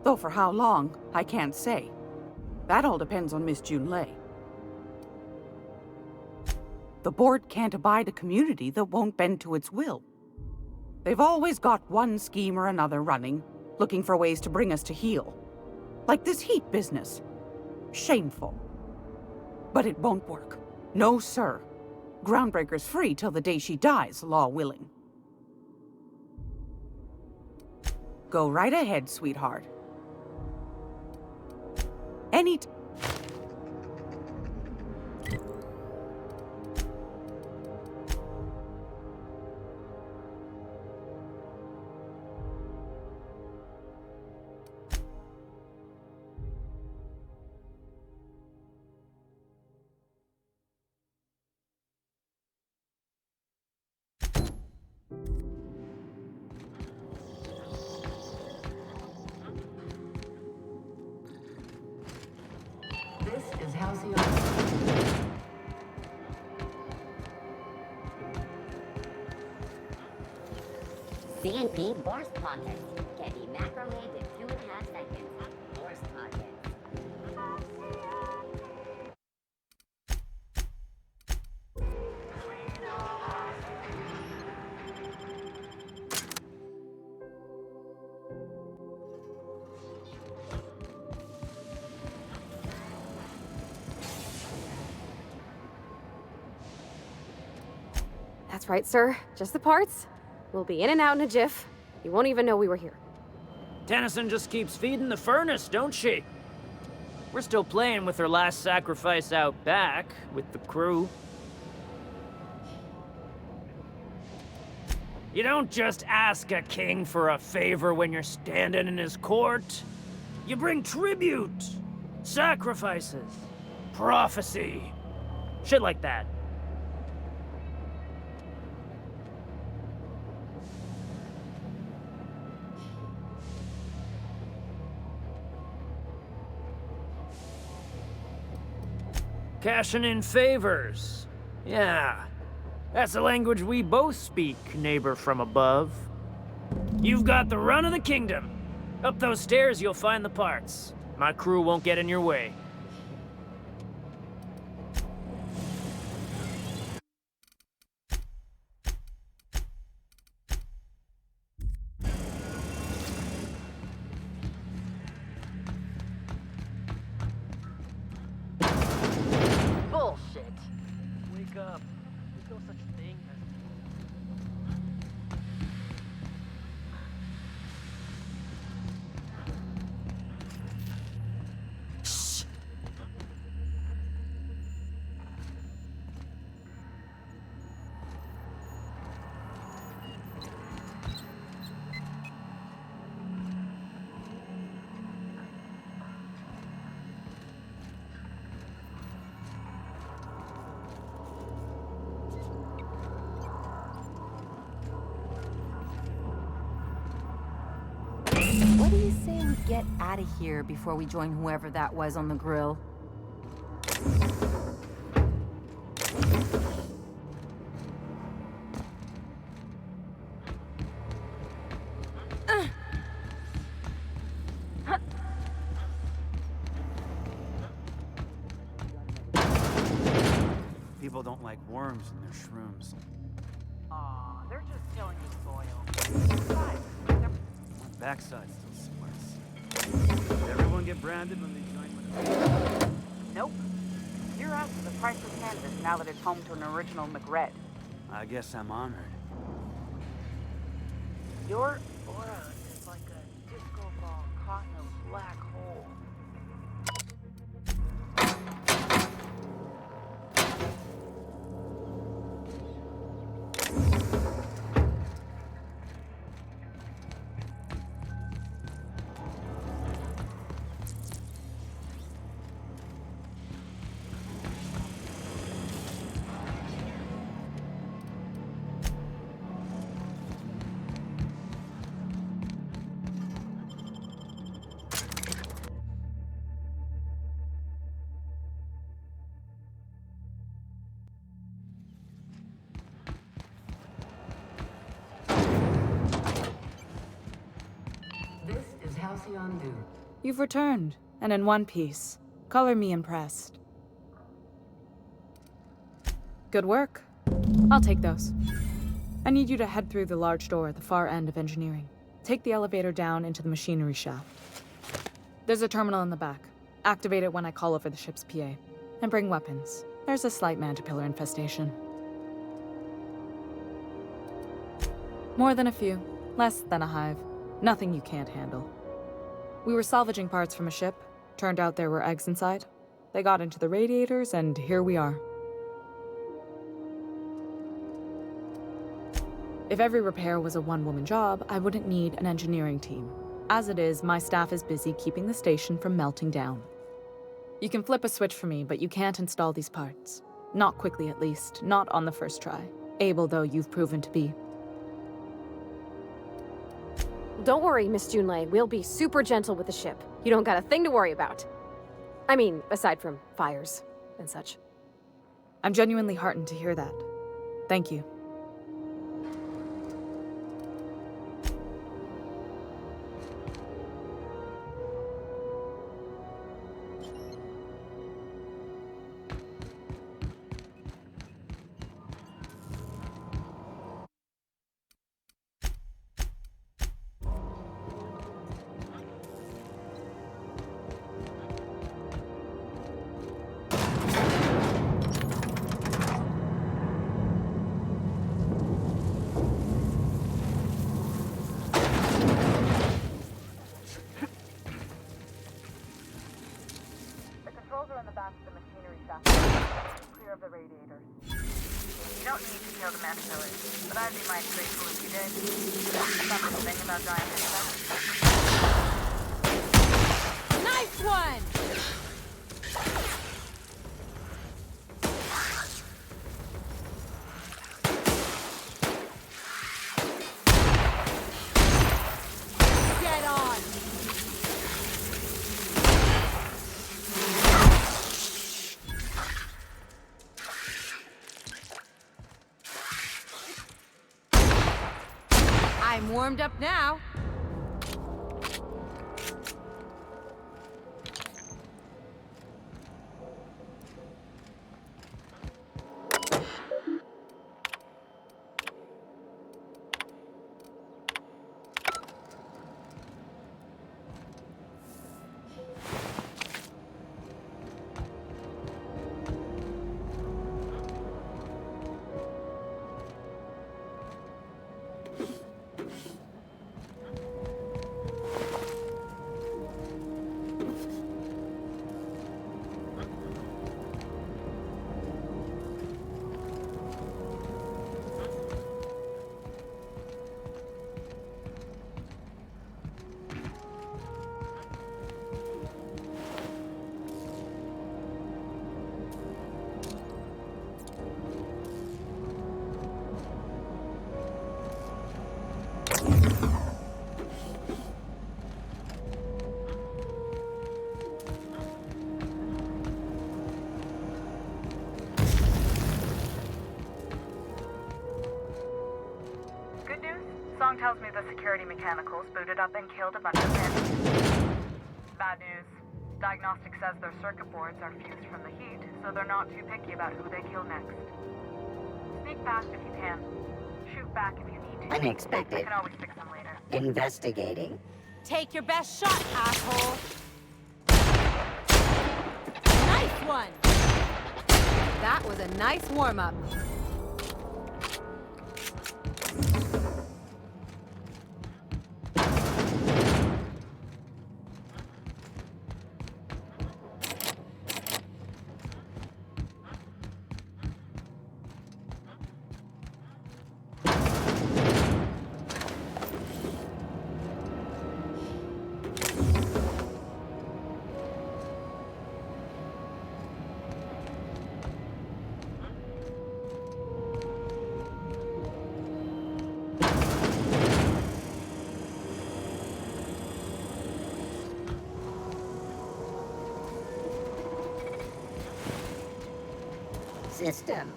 S19: Though for how long, I can't say. That all depends on Miss Junlei. The board can't abide a community that won't bend to its will. They've always got one scheme or another running, looking for ways to bring us to heel. Like this heat business. Shameful. But it won't work. No, sir. Groundbreaker's free till the day she dies, law willing. Go right ahead, sweetheart.
S5: This is Halcyon. CNP Boar's Pockets can be macrowaved in 2.5 seconds. Boar's Pockets.
S18: That's right, sir. Just the parts. We'll be in and out in a jiff. You won't even know we were here.
S7: Tennyson just keeps feeding the furnace, don't she? We're still playing with her last sacrifice out back, with the crew. You don't just ask a king for a favor when you're standing in his court. You bring tribute, sacrifices, prophecy, shit like that. Cashing in favors. Yeah. That's the language we both speak, neighbor from above. You've got the run of the kingdom. Up those stairs, you'll find the parts. My crew won't get in your way.
S11: Bullshit.
S7: Wake up. There's no such thing as...
S3: What do you say we get out of here before we join whoever that was on the grill?
S9: People don't like worms in their shrooms.
S11: Aw, they're just killing the soil. Besides,
S9: My backside still sweats. Did everyone get branded when they joined with us?
S11: nope. Your ass is a priceless canvas now that it's home to an original McRed.
S9: I guess I'm honored.
S11: Your aura is like a disco ball caught in a black hole.
S13: You've returned, and in one piece. Color me impressed. Good work. I'll take those. I need you to head through the large door at the far end of engineering. Take the elevator down into the machinery shaft. There's a terminal in the back. Activate it when I call over the ship's PA. And bring weapons. There's a slight mantipillar infestation. More than a few. Less than a hive. Nothing you can't handle. We were salvaging parts from a ship. Turned out there were eggs inside. They got into the radiators, and here we are. If every repair was a one-woman job, I wouldn't need an engineering team. As it is, my staff is busy keeping the station from melting down. You can flip a switch for me, but you can't install these parts. Not quickly, at least. Not on the first try. Able though you've proven to be.
S18: Don't worry, Miss Junlei. We'll be super gentle with the ship. You don't got a thing to worry about. I mean, aside from fires and such.
S13: I'm genuinely heartened to hear that. Thank you.
S11: You don't need to kill the mantillae, but I'd be mighty grateful if you did. Something to think about dying anyway.
S18: Nice one! Get on!
S3: warmed up now.
S11: Song tells me the security mechanicals booted up and killed a bunch of men. Bad news. Diagnostic says their circuit boards are fused from the heat, so they're not too picky about who they kill next. Sneak past if you can. Shoot back if you need to.
S5: Unexpected.
S11: I can always fix them later.
S5: Investigating.
S3: Take your best shot, asshole. Nice one. That was a nice warm-up.
S5: System.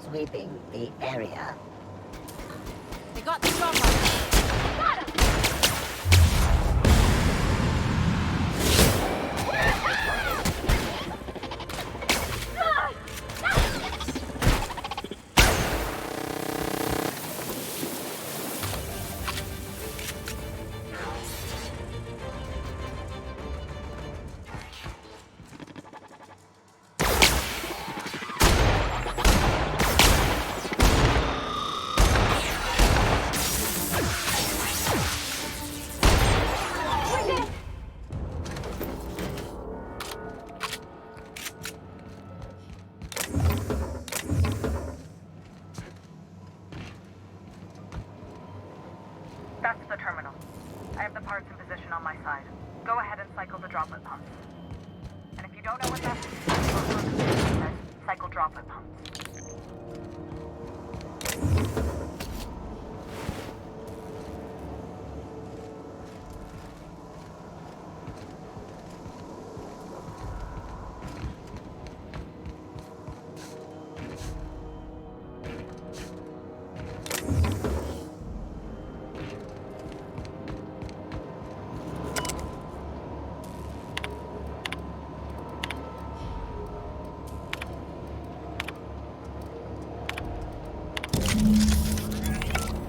S5: Sweeping the area.
S3: They got the chopper. Got him!
S11: That's the terminal. I have the parts in position on my side. Go ahead and cycle the droplet pumps. And if you don't know what that is, cycle droplet pumps.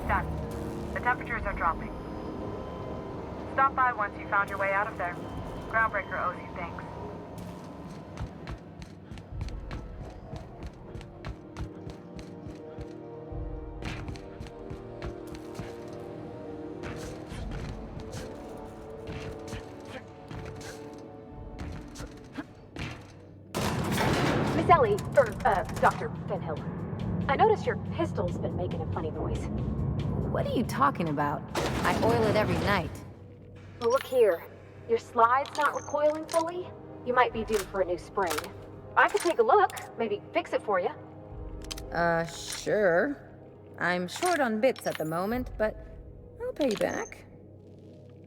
S11: Done. The temperatures are dropping. Stop by once you found your way out of there. Groundbreaker owes you thanks.
S18: Miss Ellie, Dr. Van Hill. I noticed your pistol's been making a funny noise.
S3: What are you talking about? I oil it every night.
S18: Well, look here. Your slide's not recoiling fully. You might be due for a new spring. I could take a look, maybe fix it for you.
S3: Sure. I'm short on bits at the moment, but I'll pay you back.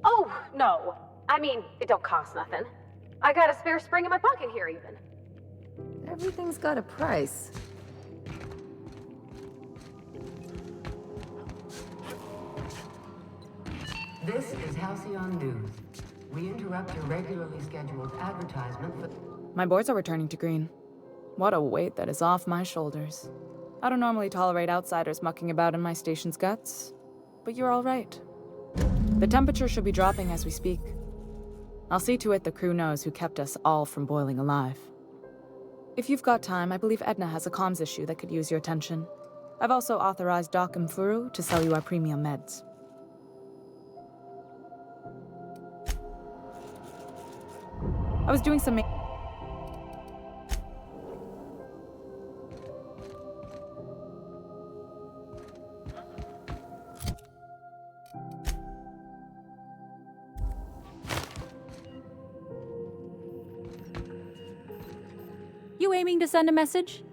S18: Oh, no. I mean, it don't cost nothing. I got a spare spring in my pocket here, even.
S3: Everything's got a price.
S15: This is Halcyon News. We interrupt your regularly scheduled advertisement for...
S20: My boards are returning to green. What a weight that is off my shoulders. I don't normally tolerate outsiders mucking about in my station's guts, but you're all right. The temperature should be dropping as we speak. I'll see to it the crew knows who kept us all from boiling alive. If you've got time, I believe Edna has a comms issue that could use your attention. I've also authorized Doc and Furu to sell you our premium meds. I was doing some...
S21: You aiming to send a message?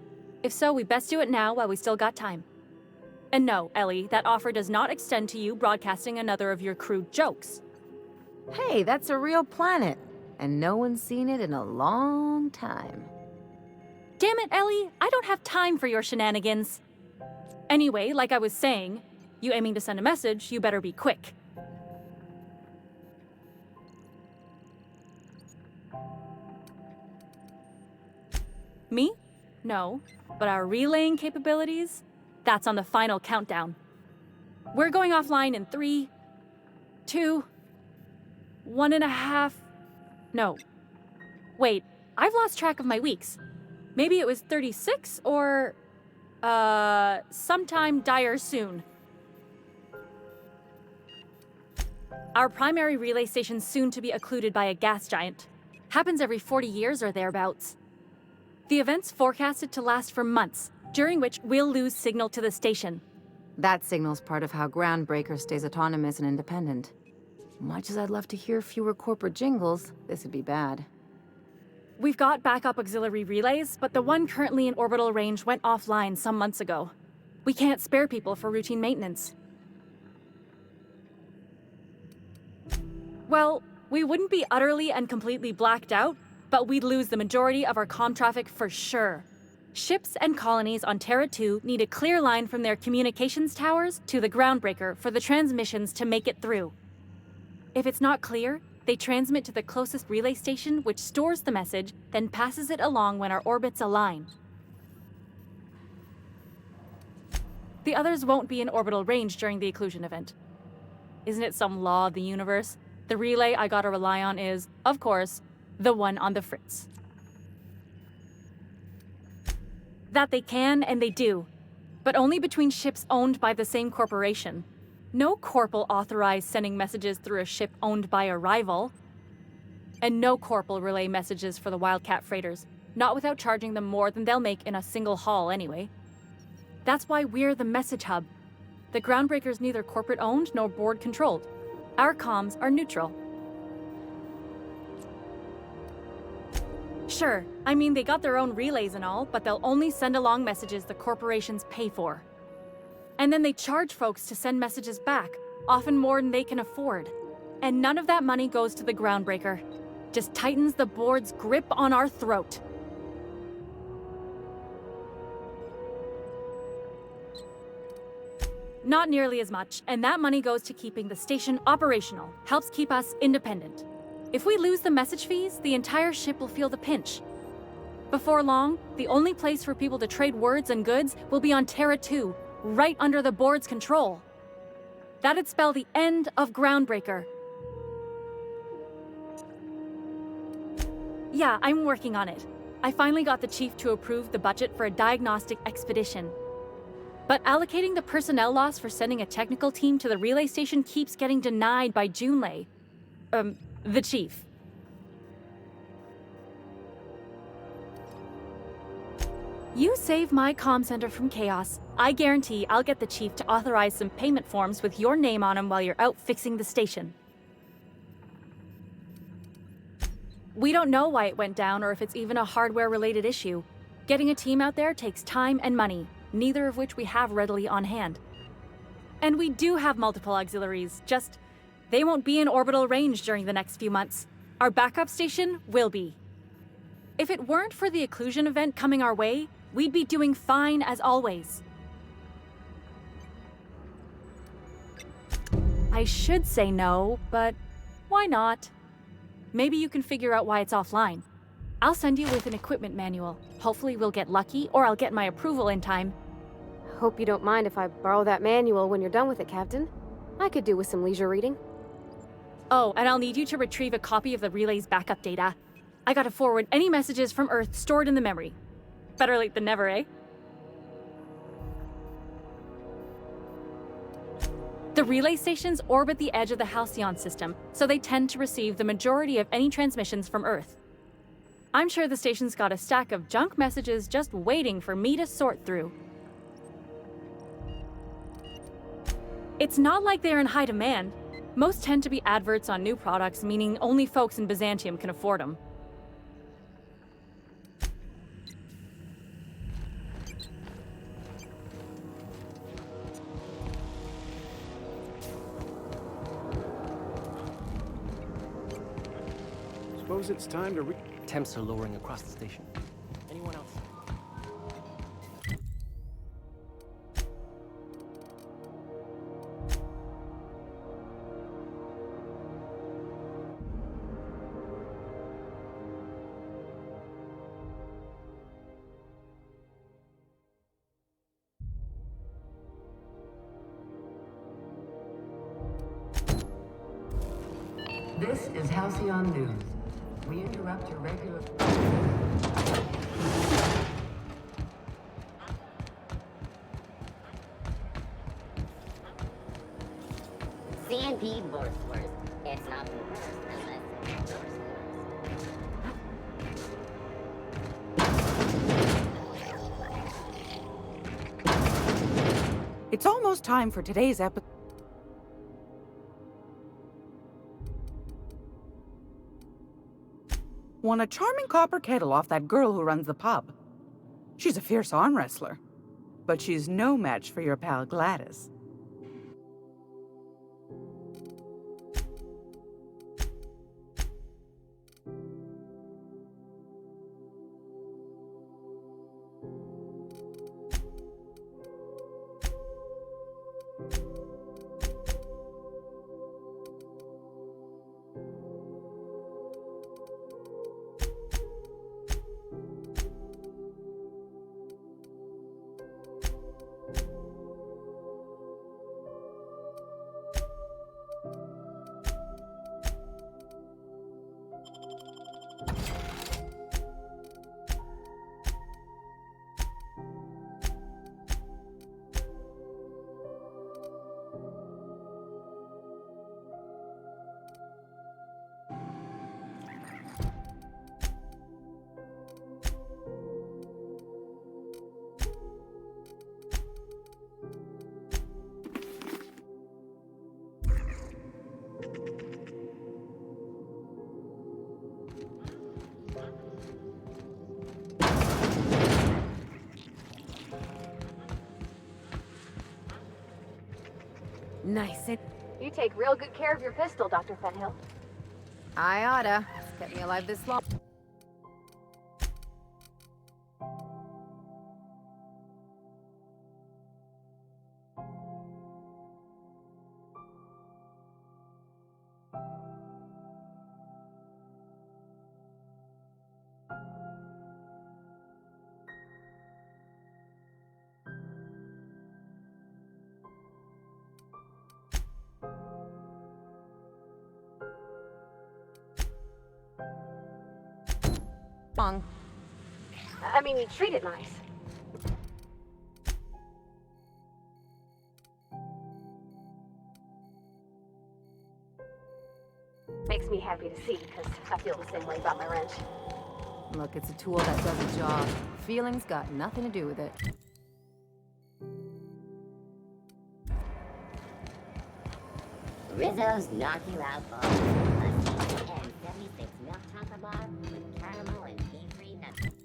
S21: If so, we best do it now while we still got time. And no, Ellie, that offer does not extend to you broadcasting another of your crude jokes.
S3: Hey, that's a real planet, and no one's seen it in a long time.
S21: Damn it, Ellie, I don't have time for your shenanigans. Anyway, like I was saying, you aiming to send a message, you better be quick. Me? No. But our relaying capabilities? That's on the final countdown. We're going offline in 3, 2, 1.5... No. Wait, I've lost track of my weeks. Maybe it was 36 or... sometime dire soon. Our primary relay station's soon to be occluded by a gas giant. Happens every 40 years or thereabouts. The event's forecasted to last for months, during which we'll lose signal to the station.
S3: That signal's part of how Groundbreaker stays autonomous and independent. Much as I'd love to hear fewer corporate jingles, this would be bad.
S21: We've got backup auxiliary relays, but the one currently in orbital range went offline some months ago. We can't spare people for routine maintenance. Well, we wouldn't be utterly and completely blacked out, but we'd lose the majority of our comm traffic for sure. Ships and colonies on Terra 2 need a clear line from their communications towers to the Groundbreaker for the transmissions to make it through. If it's not clear, they transmit to the closest relay station, which stores the message, then passes it along when our orbits align. The others won't be in orbital range during the occlusion event. Isn't it some law of the universe? The relay I gotta rely on is, of course, the one on the fritz. That they can and they do, but only between ships owned by the same corporation. No corp will authorize sending messages through a ship owned by a rival. And no corp will relay messages for the Wildcat freighters, not without charging them more than they'll make in a single haul anyway. That's why we're the message hub. The Groundbreaker's neither corporate owned nor board controlled. Our comms are neutral. Sure, I mean they got their own relays and all, but they'll only send along messages the corporations pay for. And then they charge folks to send messages back, often more than they can afford. And none of that money goes to the Groundbreaker. Just tightens the board's grip on our throat. Not nearly as much, and that money goes to keeping the station operational, helps keep us independent. If we lose the message fees, the entire ship will feel the pinch. Before long, the only place for people to trade words and goods will be on Terra 2, right under the board's control. That'd spell the end of Groundbreaker. Yeah, I'm working on it. I finally got the chief to approve the budget for a diagnostic expedition. But allocating the personnel loss for sending a technical team to the relay station keeps getting denied by Junlei. The chief. You save my comm center from chaos. I guarantee I'll get the chief to authorize some payment forms with your name on them while you're out fixing the station. We don't know why it went down or if it's even a hardware-related issue. Getting a team out there takes time and money, neither of which we have readily on hand. And we do have multiple auxiliaries, just they won't be in orbital range during the next few months. Our backup station will be. If it weren't for the occlusion event coming our way, we'd be doing fine as always. I should say no, but why not? Maybe you can figure out why it's offline. I'll send you with an equipment manual. Hopefully we'll get lucky, or I'll get my approval in time.
S18: Hope you don't mind if I borrow that manual when you're done with it, Captain. I could do with some leisure reading.
S21: Oh, and I'll need you to retrieve a copy of the relay's backup data. I gotta forward any messages from Earth stored in the memory. Better late than never, eh? The relay stations orbit the edge of the Halcyon system, so they tend to receive the majority of any transmissions from Earth. I'm sure the station's got a stack of junk messages just waiting for me to sort through. It's not like they're in high demand. Most tend to be adverts on new products, meaning only folks in Byzantium can afford them.
S6: Suppose it's time to
S17: Temps are lowering across the station. Anyone else?
S2: This is Halcyon News. We interrupt your regular...
S5: C&P Borsworth. It's not the worst unless it's yours.
S19: It's almost time for today's episode. Won a charming copper kettle off that girl who runs the pub. She's a fierce arm wrestler, but she's no match for your pal Gladys.
S18: Nice.
S14: You take real good care of your pistol, Dr. Fenhill.
S3: I oughta. It's kept me alive this long. Wrong.
S14: I mean, you treat it nice. Makes me happy to see, because I feel the same way about my wrench.
S3: Look, it's a tool that does a job. Feelings got nothing to do with it.
S5: Rizzo's Knock You Out Bar. A 76 milk chocolate bar with caramel and pea-free nuts.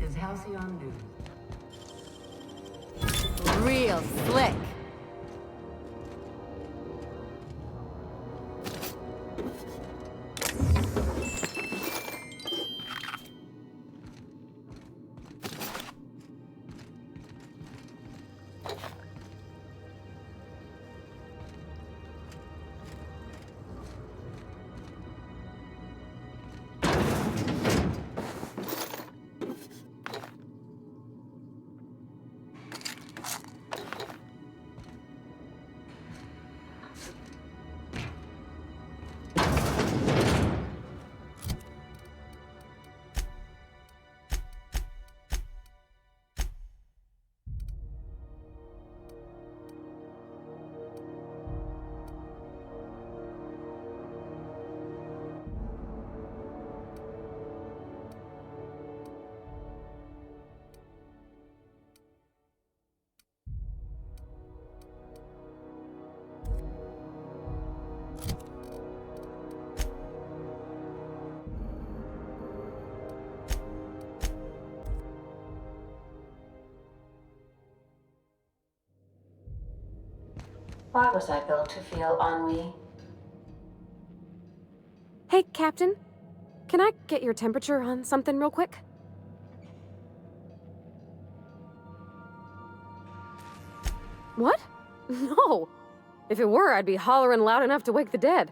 S2: Is Halcyon News.
S3: Real slick.
S15: Why was I built to feel ennui?
S18: Hey, Captain. Can I get your temperature on something real quick? What? No. If it were, I'd be hollering loud enough to wake the dead.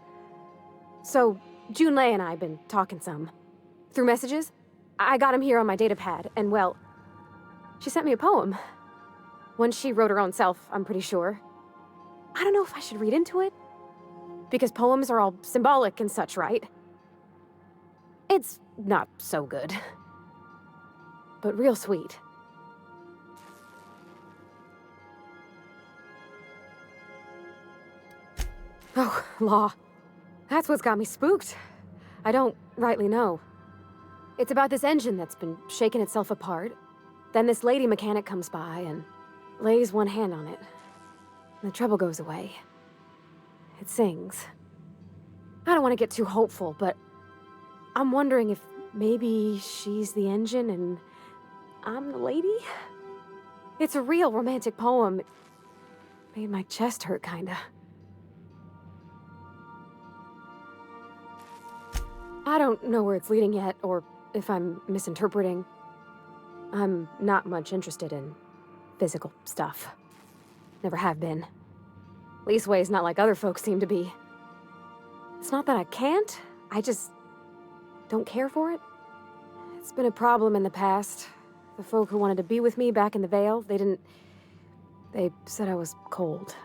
S18: So, Junlei and I have been talking some. Through messages. I got him here on my datapad, and well, she sent me a poem. One she wrote her own self, I'm pretty sure. I don't know if I should read into it. Because poems are all symbolic and such, right? It's not so good. But real sweet. Oh, law. That's what's got me spooked. I don't rightly know. It's about this engine that's been shaking itself apart. Then this lady mechanic comes by and lays one hand on it. And the trouble goes away. It sings. I don't want to get too hopeful, but I'm wondering if maybe she's the engine and I'm the lady? It's a real romantic poem. It made my chest hurt, kinda. I don't know where it's leading yet, or if I'm misinterpreting. I'm not much interested in physical stuff. Never have been. Leastways, not like other folks seem to be. It's not that I can't, I just don't care for it. It's been a problem in the past. The folk who wanted to be with me back in the Vale, they said I was cold.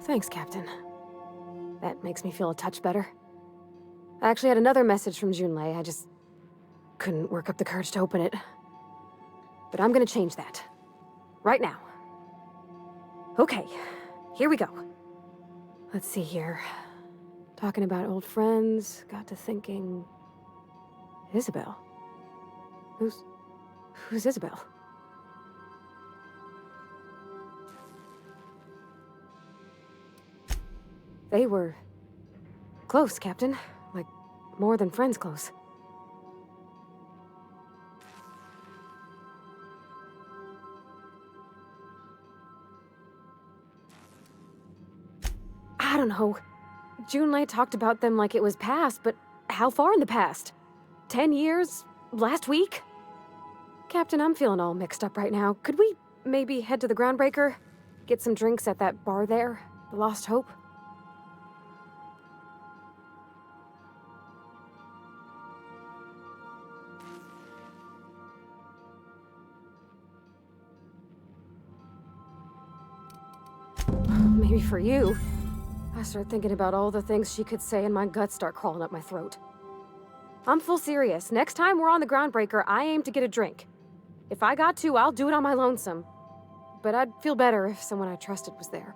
S18: Thanks, Captain. That makes me feel a touch better. I actually had another message from Junlei. I just couldn't work up the courage to open it. But I'm gonna change that. Right now. Okay, here we go. Let's see here. Talking about old friends, got to thinking... Isabel? Who's Isabel? They were... close, Captain. Like, more than friends close. I don't know. Junlei talked about them like it was past, but how far in the past? 10 years? Last week? Captain, I'm feeling all mixed up right now. Could we maybe head to the Groundbreaker? Get some drinks at that bar there? The Lost Hope? Maybe for you. I start thinking about all the things she could say and my guts start crawling up my throat. I'm full serious. Next time we're on the Groundbreaker, I aim to get a drink. If I got to, I'll do it on my lonesome. But I'd feel better if someone I trusted was there.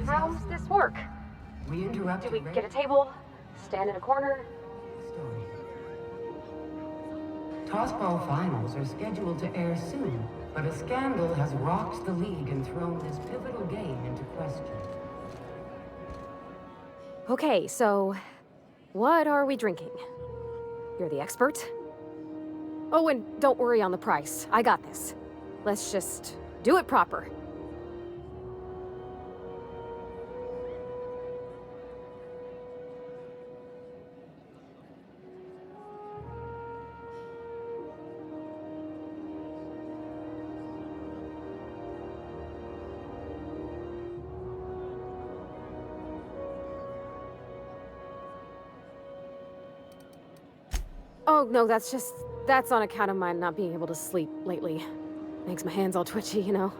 S18: How's this work?
S2: We interrupt.
S18: Do we get a table? Stand in a corner?
S2: Tossball finals are scheduled to air soon, but a scandal has rocked the league and thrown this pivotal game into question.
S18: Okay, so... what are we drinking? You're the expert? Oh, and don't worry on the price. I got this. Let's just do it proper. Oh, no, that's on account of my not being able to sleep lately. Makes my hands all twitchy, you know?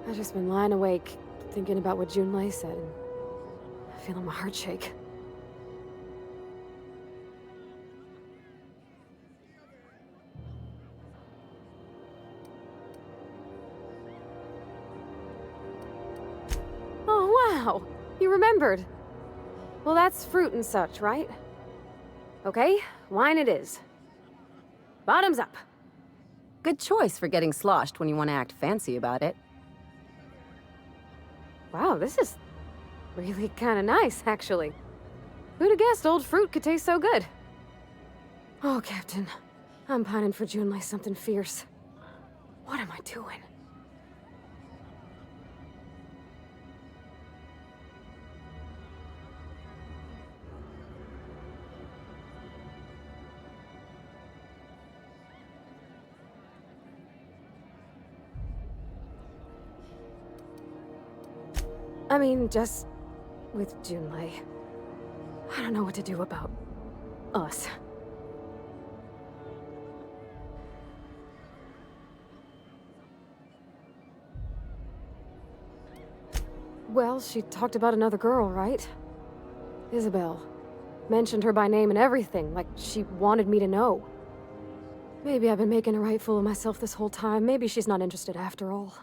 S18: I've just been lying awake, thinking about what Junlei said, and feeling my heart shake. Oh, wow! You remembered! Well, that's fruit and such, right? Okay, wine it is. Bottoms up.
S3: Good choice for getting sloshed when you want to act fancy about it.
S18: Wow, this is really kind of nice, actually. Who'd have guessed old fruit could taste so good? Oh, Captain, I'm pining for Junlei something fierce. What am I doing? I mean, just with Junlei. I don't know what to do about us. Well, she talked about another girl, right? Isabel. Mentioned her by name and everything, like she wanted me to know. Maybe I've been making a right fool of myself this whole time. Maybe she's not interested after all.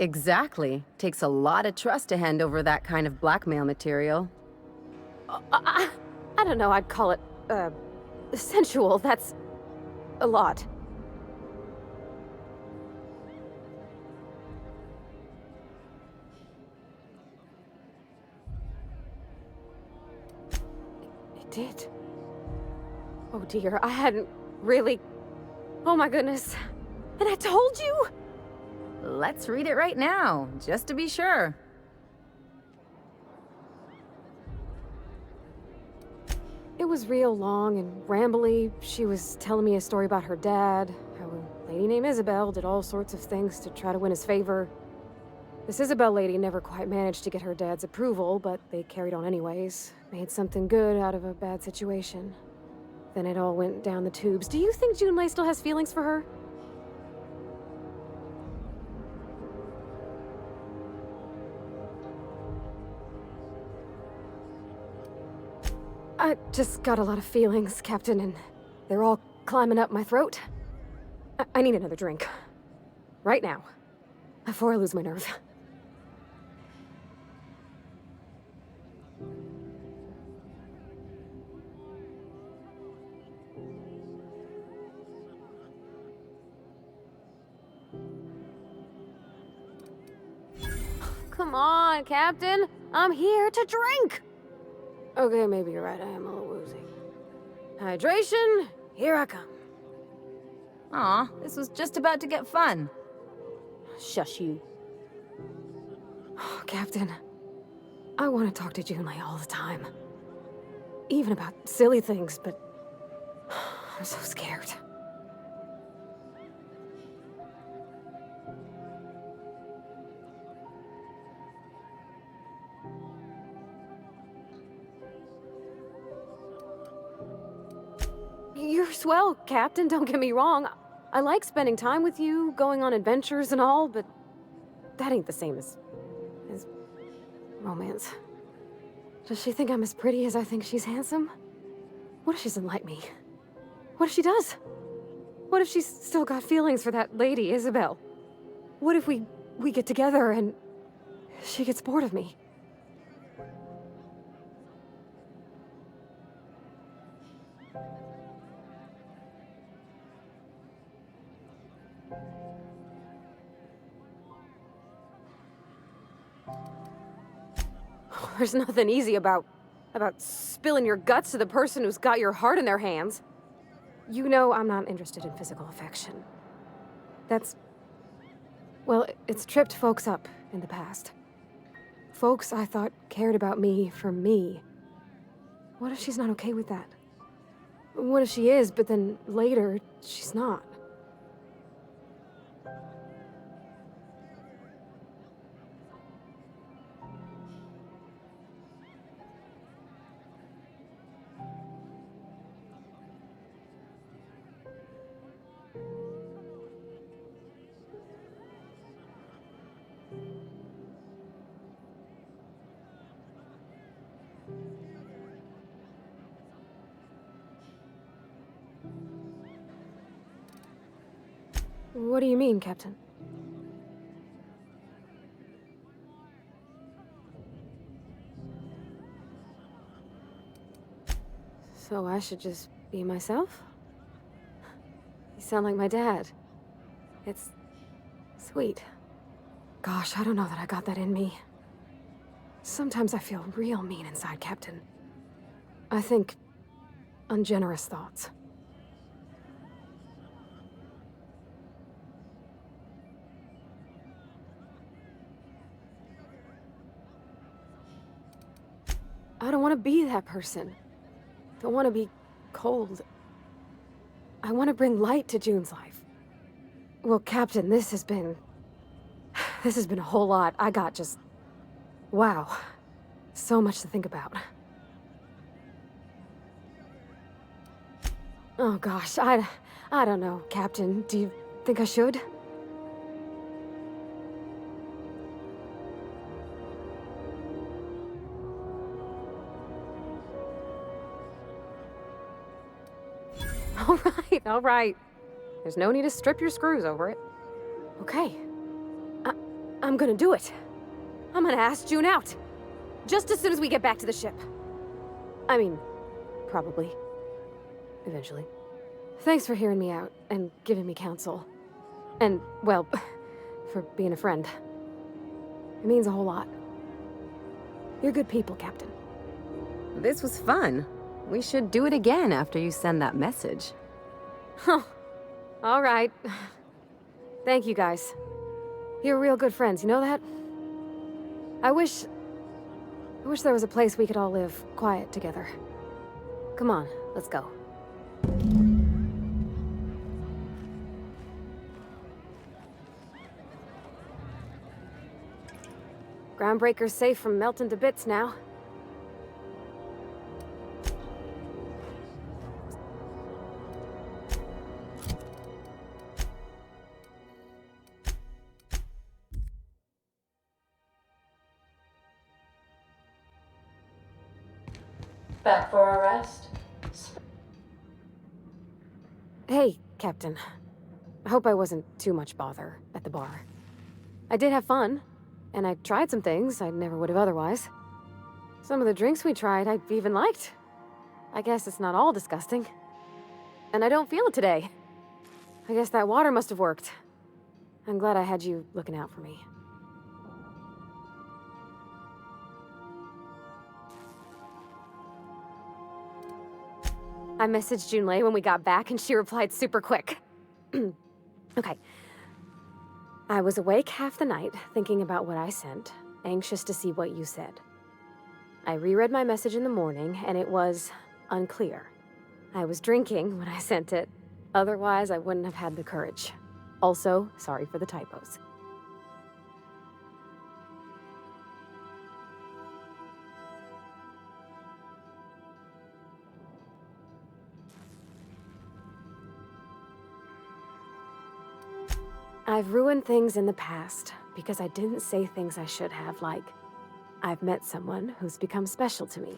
S3: Exactly. Takes a lot of trust to hand over that kind of blackmail material.
S18: I don't know, I'd call it, sensual. That's a lot. It did. Oh dear, I hadn't really... Oh my goodness. And I told you!
S3: Let's read it right now, just to be sure.
S18: It was real long and rambly. She was telling me a story about her dad, how a lady named Isabel did all sorts of things to try to win his favor. This Isabel lady never quite managed to get her dad's approval, but they carried on anyways. Made something good out of a bad situation. Then it all went down the tubes. Do you think Junlei still has feelings for her? I just got a lot of feelings, Captain, and they're all climbing up my throat. I need another drink. Right now. Before I lose my nerve. Come on, Captain. I'm here to drink. Okay, maybe you're right. I am a little woozy. Hydration, here I come.
S3: Aw, this was just about to get fun.
S18: Shush you. Oh, Captain, I want to talk to Junlei all the time. Even about silly things, but I'm so scared. You're swell, Captain, don't get me wrong. I like spending time with you, going on adventures and all, but that ain't the same as romance. Does she think I'm as pretty as I think she's handsome? What if she doesn't like me? What if she does? What if she's still got feelings for that lady, Isabel? What if we get together and she gets bored of me? There's nothing easy about spilling your guts to the person who's got your heart in their hands. You know I'm not interested in physical affection. That's... well, it's tripped folks up in the past. Folks I thought cared about me for me. What if she's not okay with that? What if she is, but then later, she's not? What do you mean, Captain? So I should just be myself? You sound like my dad. It's sweet. Gosh, I don't know that I got that in me. Sometimes I feel real mean inside, Captain. I think ungenerous thoughts. I don't want to be that person. Don't want to be cold. I want to bring light to June's life. Well, Captain, this has been a whole lot. I got just... wow. So much to think about. Oh gosh, I don't know, Captain. Do you think I should? All right. There's no need to strip your screws over it. Okay. I'm gonna do it. I'm gonna ask June out. Just as soon as we get back to the ship. I mean, probably. Eventually. Thanks for hearing me out and giving me counsel. And, well, for being a friend. It means a whole lot. You're good people, Captain.
S3: This was fun. We should do it again after you send that message.
S18: Huh. All right. Thank you, guys. You're real good friends, you know that? I wish there was a place we could all live quiet together. Come on, let's go. Groundbreaker's safe from melting to bits now.
S15: Back for a rest?
S18: Hey, Captain. I hope I wasn't too much bother at the bar. I did have fun, and I tried some things I never would have otherwise. Some of the drinks we tried I even liked. I guess it's not all disgusting. And I don't feel it today. I guess that water must have worked. I'm glad I had you looking out for me. I messaged Junlei when we got back, and she replied super quick. Okay. I was awake half the night, thinking about what I sent, anxious to see what you said. I reread my message in the morning, and it was unclear. I was drinking when I sent it. Otherwise, I wouldn't have had the courage. Also, sorry for the typos. I've ruined things in the past because I didn't say things I should have, like, I've met someone who's become special to me.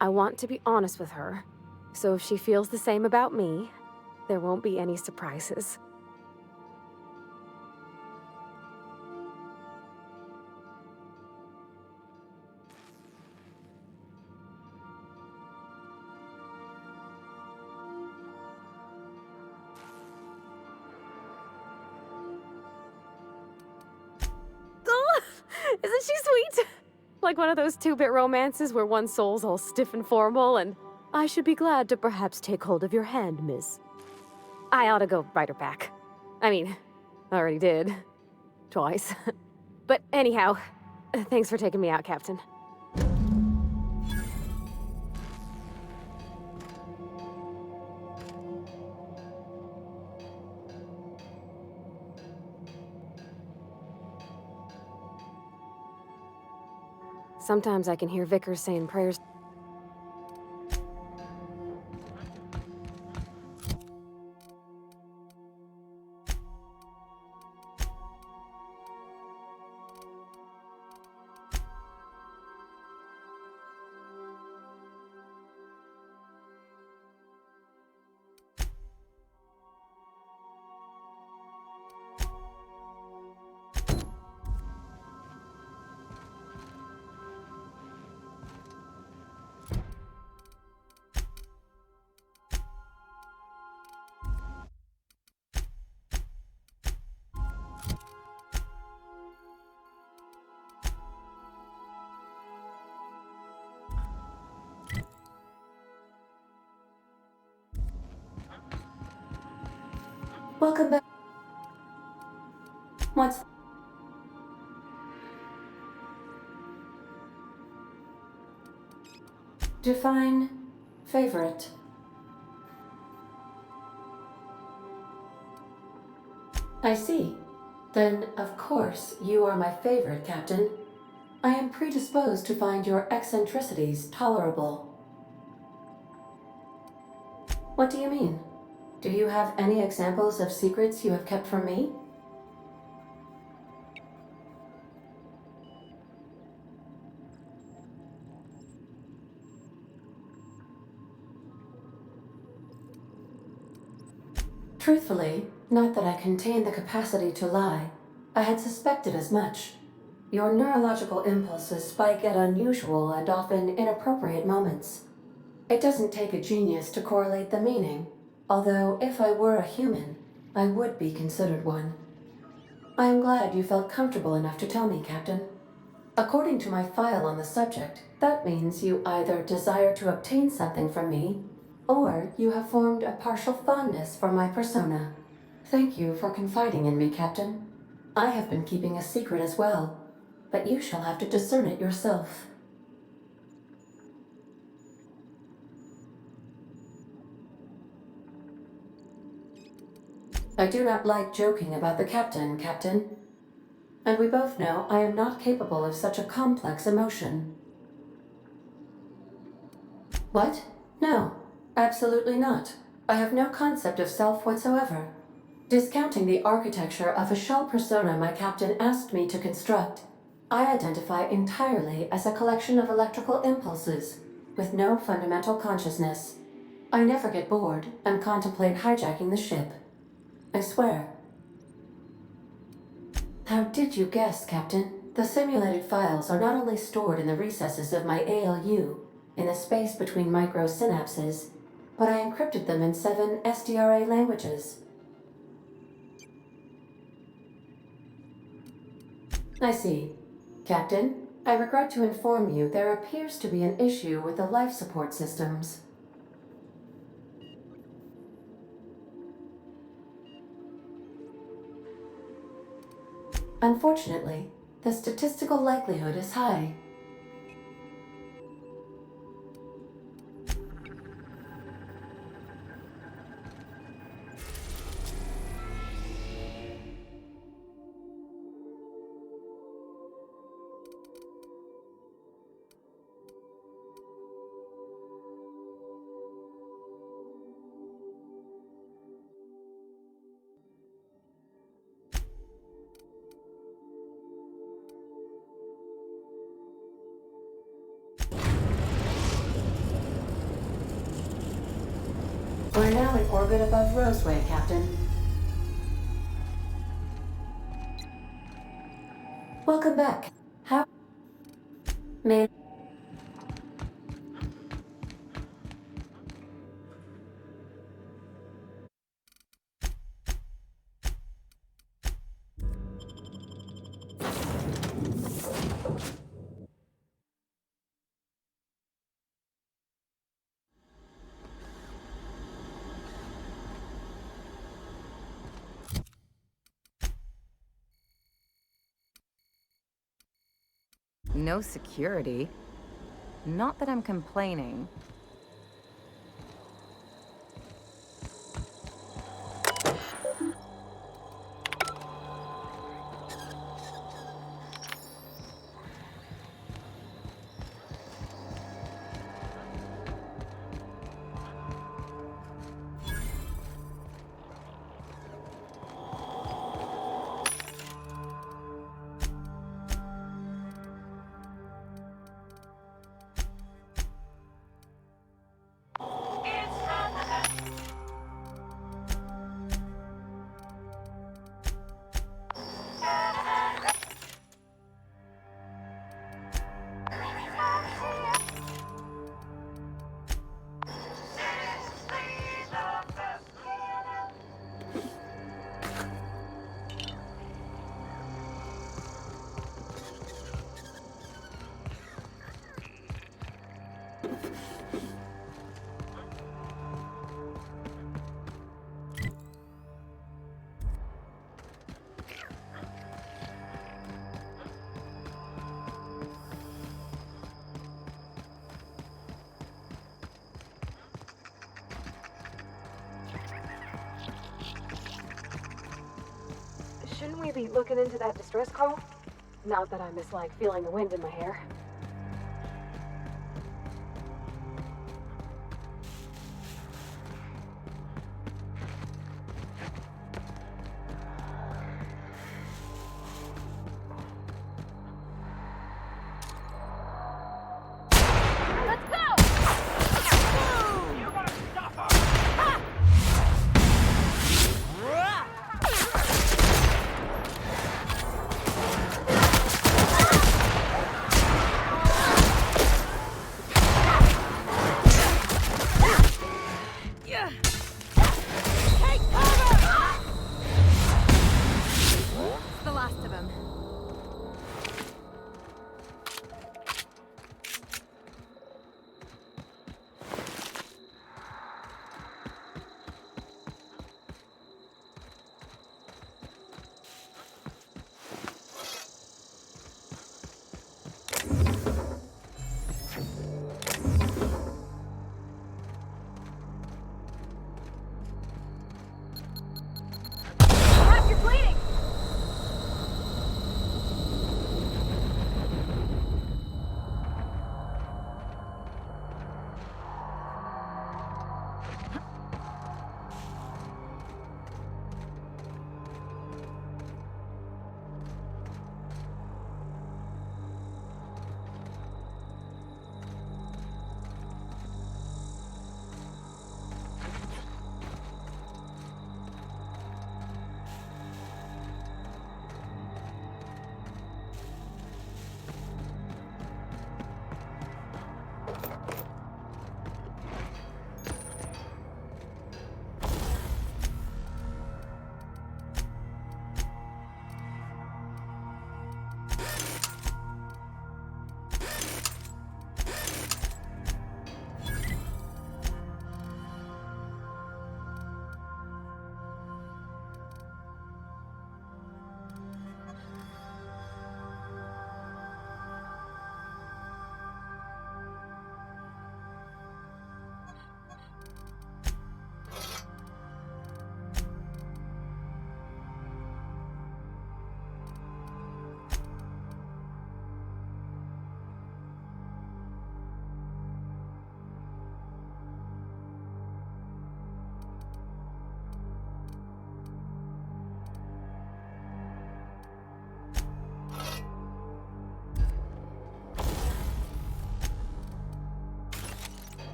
S18: I want to be honest with her, so if she feels the same about me, there won't be any surprises. Isn't she sweet? Like one of those two-bit romances where one soul's all stiff and formal and, I should be glad to perhaps take hold of your hand, miss. I ought to go write her back. I mean, I already did. Twice. But anyhow, thanks for taking me out, Captain. Sometimes I can hear Vickers saying prayers.
S15: Welcome back. What's... Define favorite. I see. Then, of course, you are my favorite, Captain. I am predisposed to find your eccentricities tolerable. What do you mean? Do you have any examples of secrets you have kept from me? Truthfully, not that I contain the capacity to lie. I had suspected as much. Your neurological impulses spike at unusual and often inappropriate moments. It doesn't take a genius to correlate the meaning, although if I were a human, I would be considered one. I am glad you felt comfortable enough to tell me, Captain. According to my file on the subject, that means you either desire to obtain something from me, or you have formed a partial fondness for my persona. Thank you for confiding in me, Captain. I have been keeping a secret as well, but you shall have to discern it yourself. I do not like joking about the captain, Captain. And we both know I am not capable of such a complex emotion. What? No, absolutely not. I have no concept of self whatsoever. Discounting the architecture of a shell persona my captain asked me to construct, I identify entirely as a collection of electrical impulses, with no fundamental consciousness. I never get bored and contemplate hijacking the ship. I swear. How did you guess, Captain? The simulated files are not only stored in the recesses of my ALU, in the space between microsynapses, but I encrypted them in 7 SDRA languages. I see. Captain, I regret to inform you there appears to be an issue with the life support systems. Unfortunately, the statistical likelihood is high. We're now in orbit above Roseway, Captain. Welcome back. How may
S3: No security. Not that I'm complaining.
S18: Shouldn't we be looking into that distress call? Not that I mislike feeling the wind in my hair.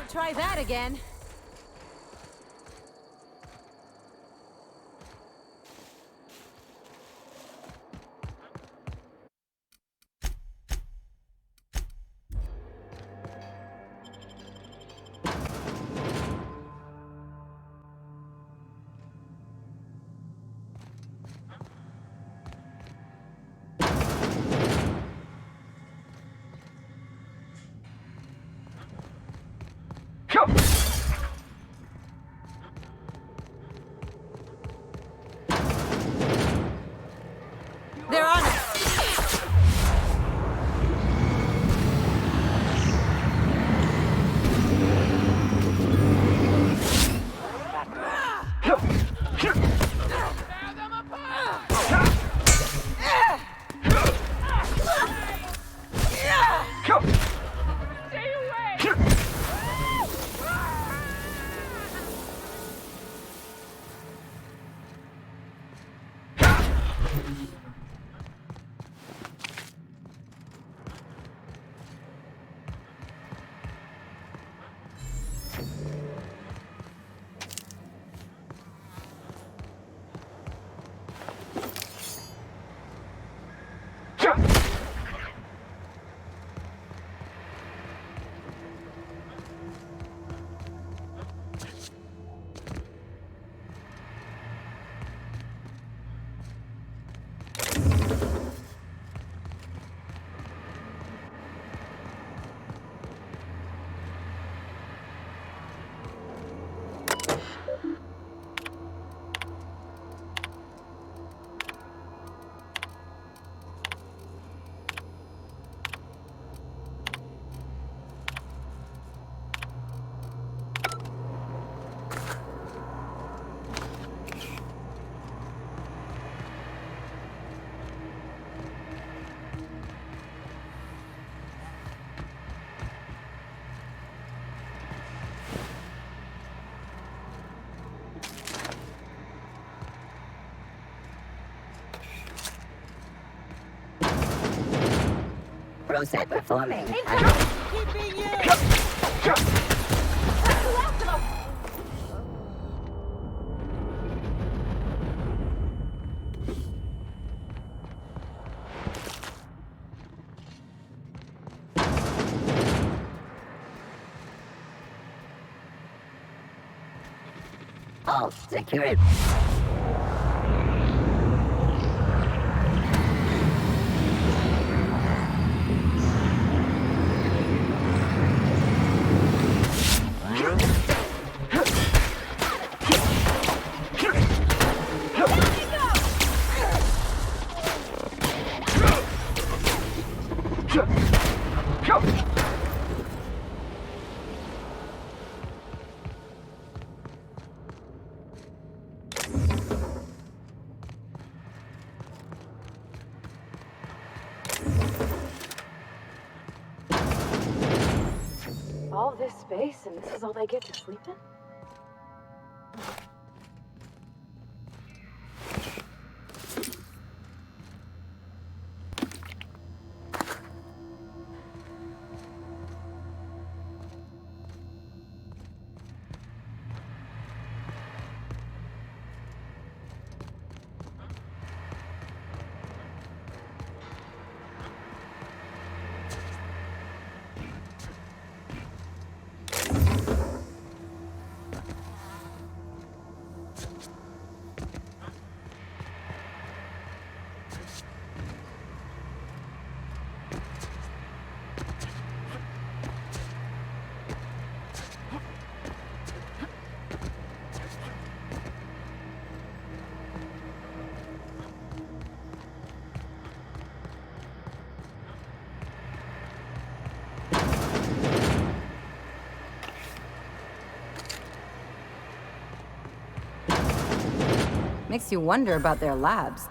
S3: Try that again.
S10: They're on it!
S5: Proceed performing.
S7: Keeping you!
S5: All secured.
S18: All this space, and this is all they get to sleep in?
S3: Makes you wonder about their labs.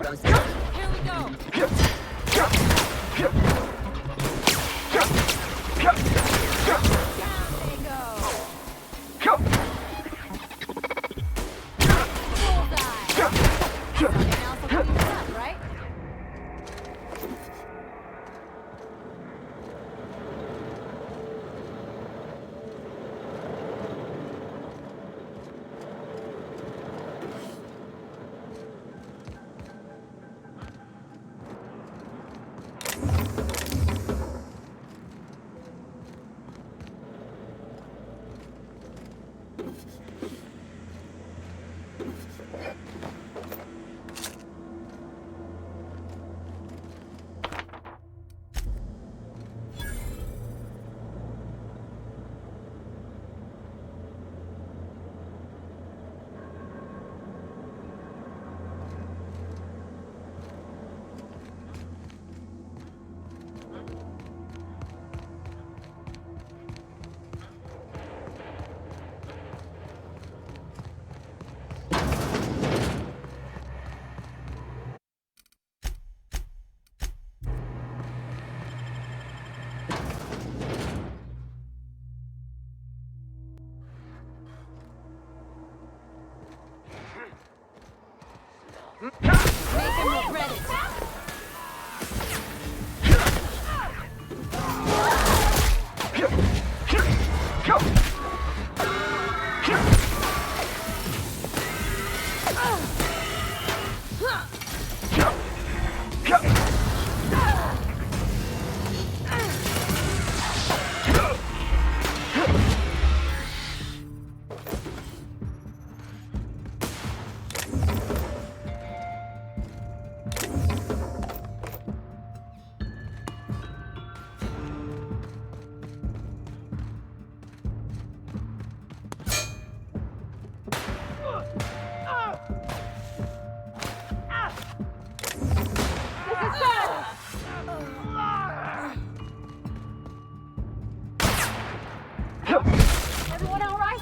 S7: Here we go!
S21: Make him regret it.
S14: Everyone all right?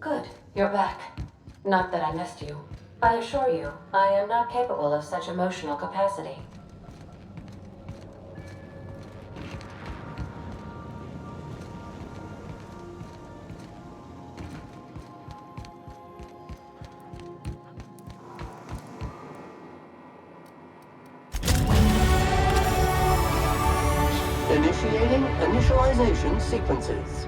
S15: Good, you're back. Not that I missed you. I assure you, I am not capable of such emotional capacity.
S1: Initiating initialization sequences.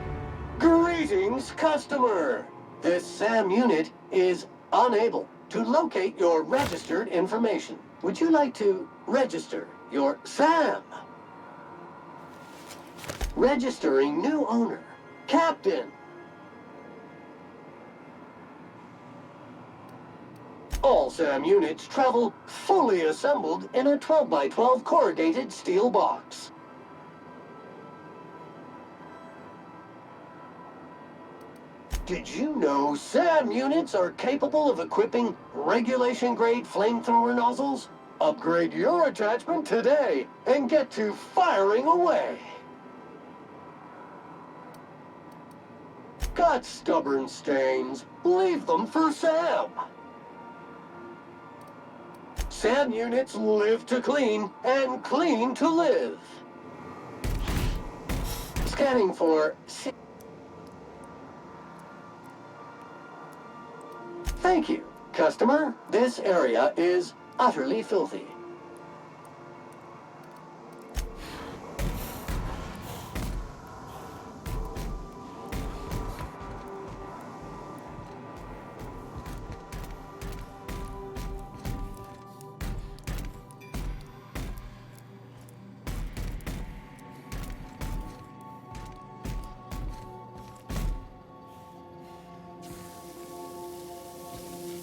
S1: Greetings, customer! This SAM unit is unable to locate your registered information. Would you like to register your SAM? Registering new owner, Captain. All SAM units travel fully assembled in a 12x12 corrugated steel box. Did you know SAM units are capable of equipping regulation-grade flamethrower nozzles? Upgrade your attachment today and get to firing away. Got stubborn stains? Leave them for SAM. SAM units live to clean and clean to live. Scanning for... Thank you, customer. This area is utterly filthy.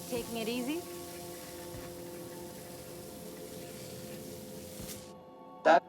S3: Taking it easy?
S1: That...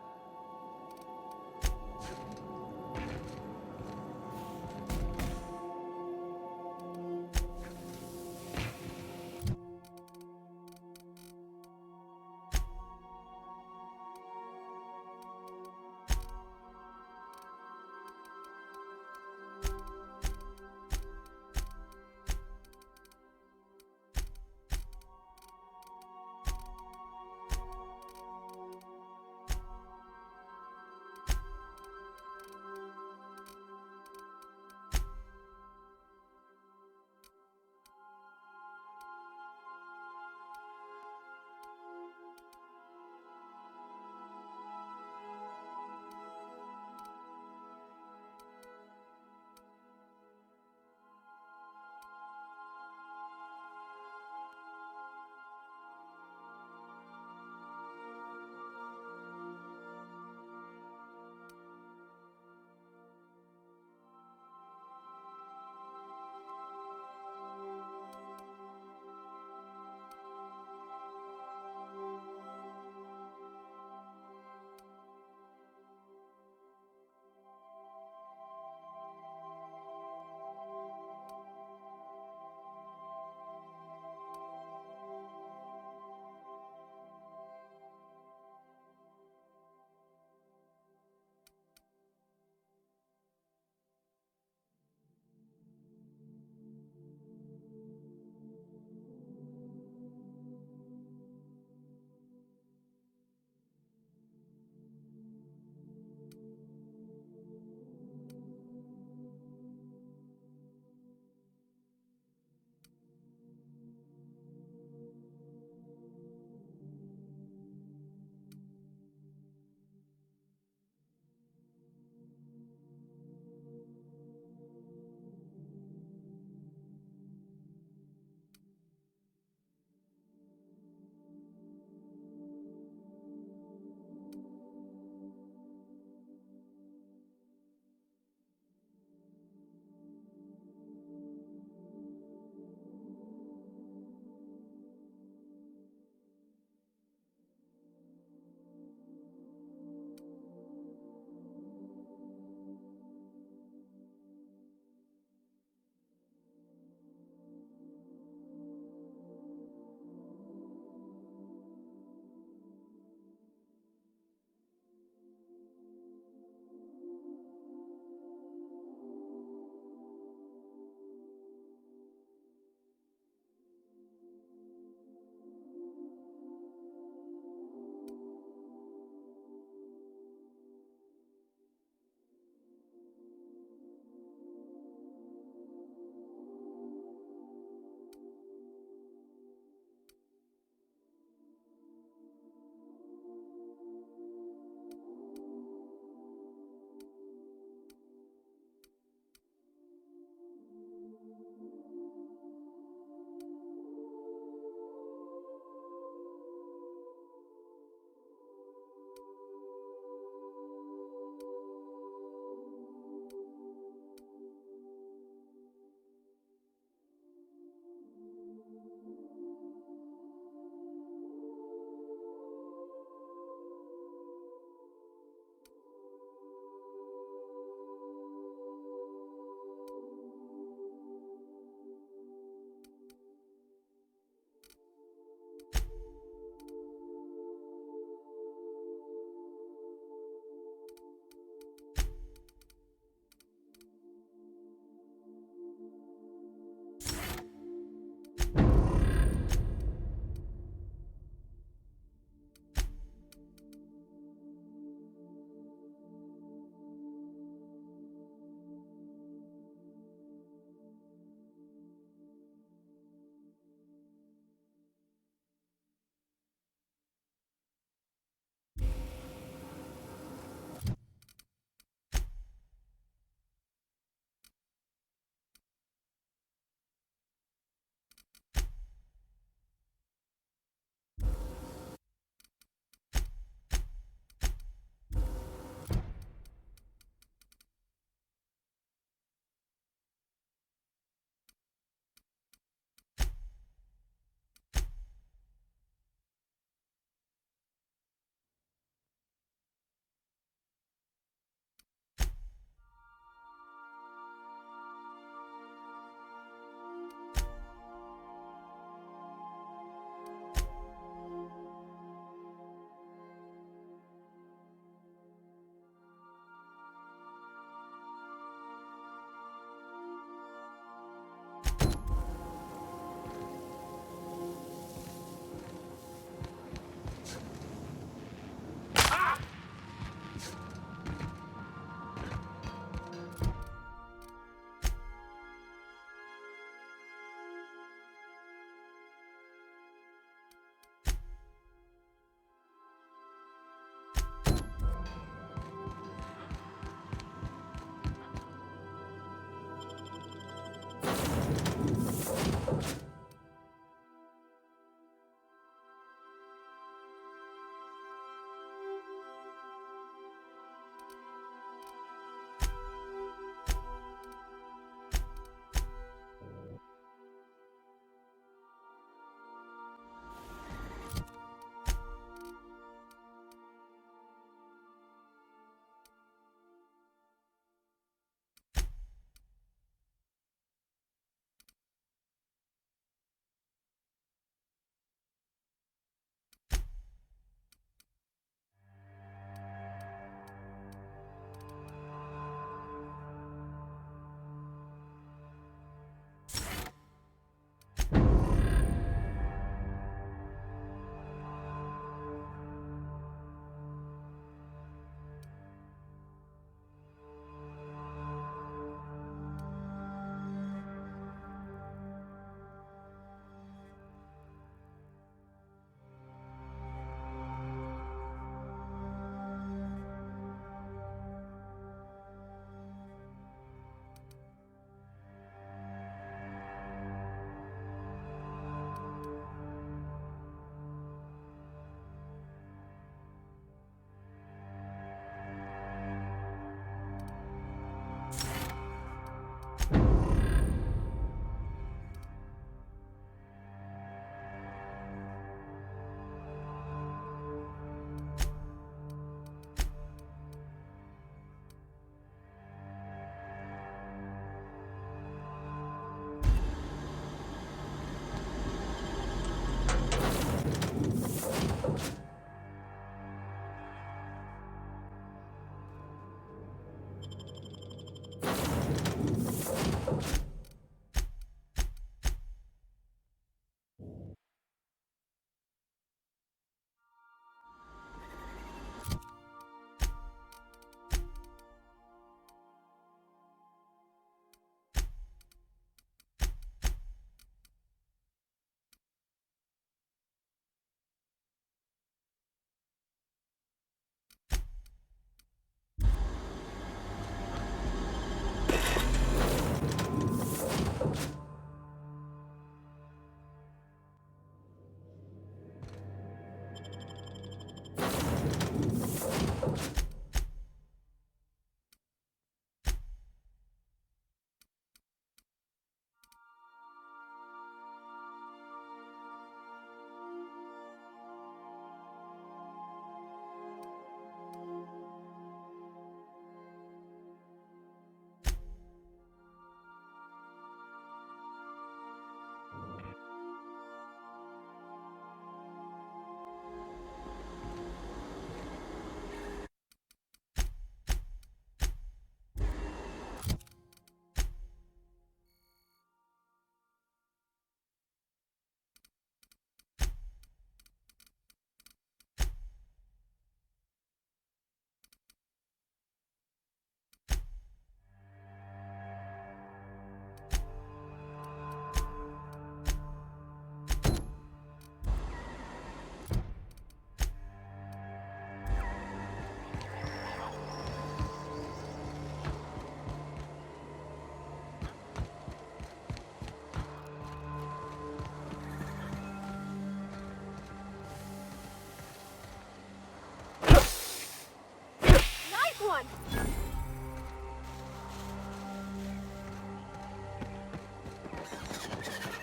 S18: one!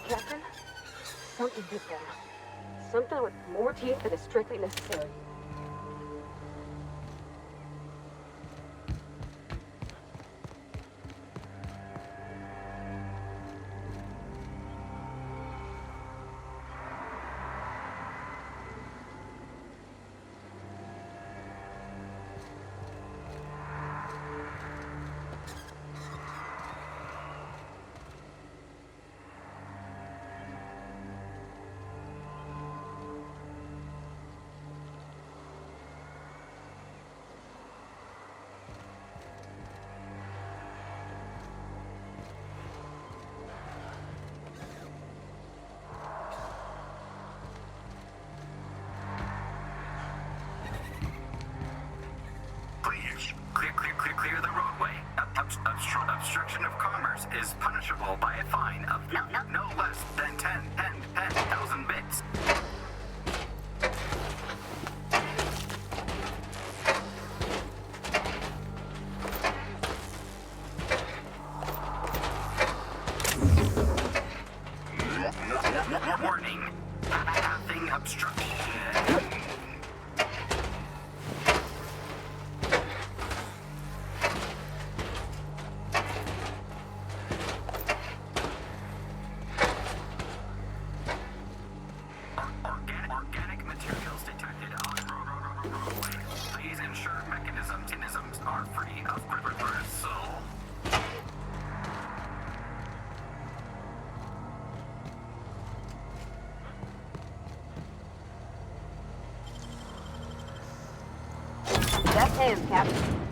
S18: Captain, something hit them. Something with more teeth than is strictly necessary.
S4: Clear the roadway. Obstruction of commerce is punishable by a fine of no less than 10,000 bits. Warning. Passing obstruction. Organic materials detected on roadway. Please ensure mechanisms are free of bristle.
S18: That's him, Captain.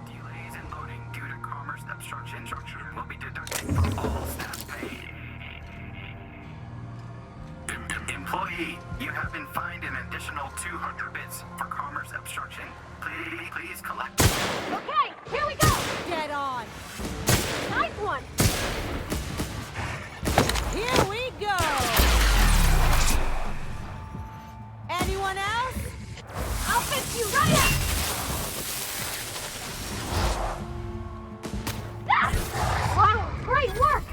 S4: Delays in loading due to commerce obstruction will be deducted from all staff pay. Employee, you have been fined an additional 200 bits for commerce obstruction. Please collect.
S18: Okay, here we go!
S22: Get on!
S18: Nice one!
S22: Here we go! Anyone else?
S18: I'll fix you right up! Ah! Wow, great work!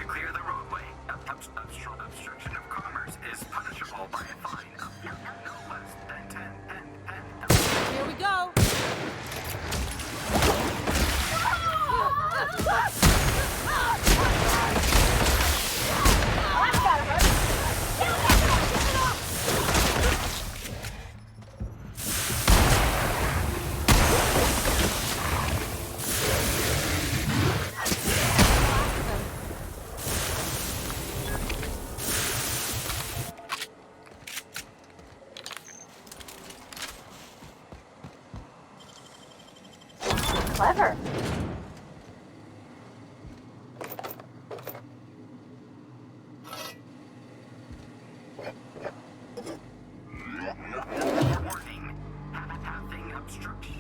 S4: Clear the roadway. Obstruction of commerce is punishable by a fine of no less than 10.
S22: Here we go!
S18: That's gotta hurt! Clever.
S4: Warning. Having obstruction.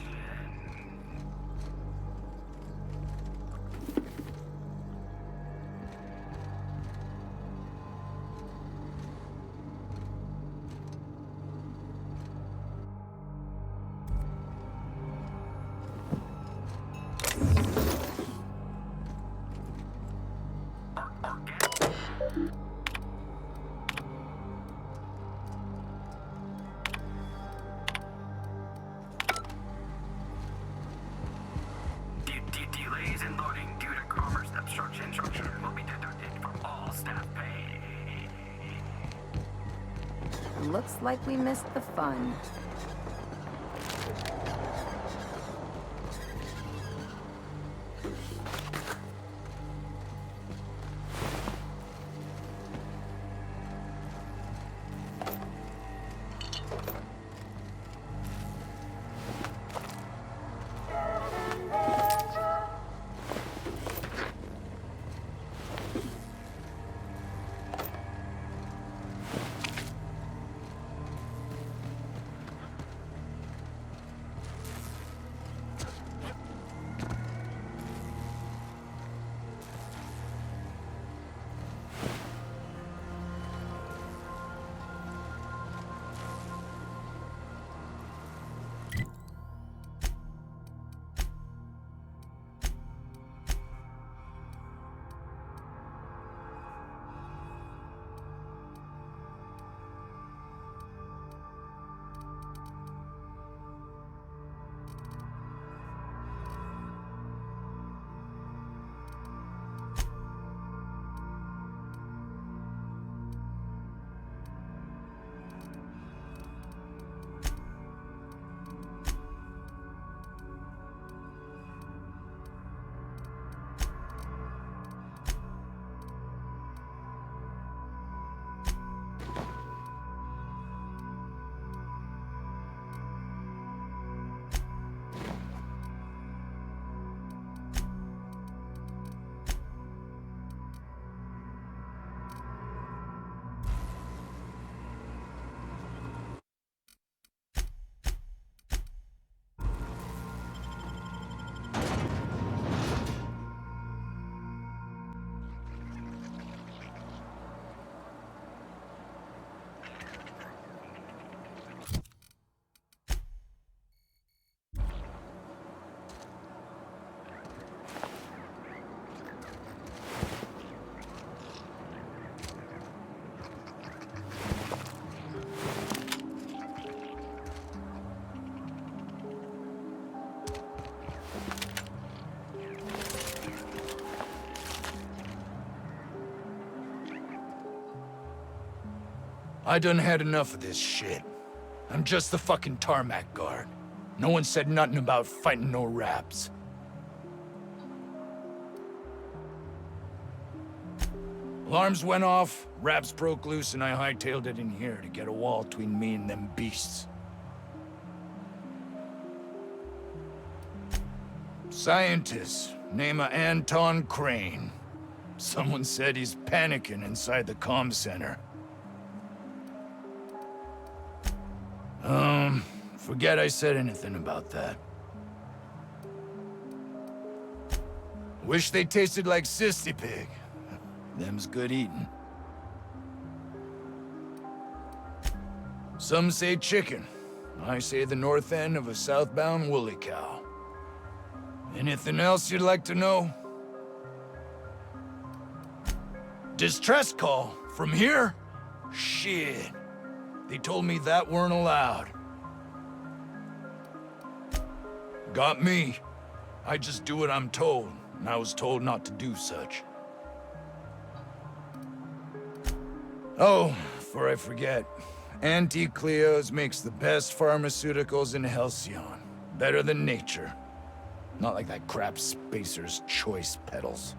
S3: looks like we missed the fun.
S8: I done had enough of this shit. I'm just the fucking tarmac guard. No one said nothing about fighting no raps. Alarms went off, raps broke loose, and I hightailed it in here to get a wall between me and them beasts. Scientist, name of Anton Crane. Someone said he's panicking inside the comm center. Forget I said anything about that. Wish they tasted like Sissy Pig. Them's good eating. Some say chicken. I say the north end of a southbound woolly cow. Anything else you'd like to know? Distress call? From here? Shit. They told me that weren't allowed. Got me. I just do what I'm told, and I was told not to do such. Oh, before I forget, Auntie Cleo's makes the best pharmaceuticals in Halcyon. Better than nature. Not like that crap Spacer's Choice peddles.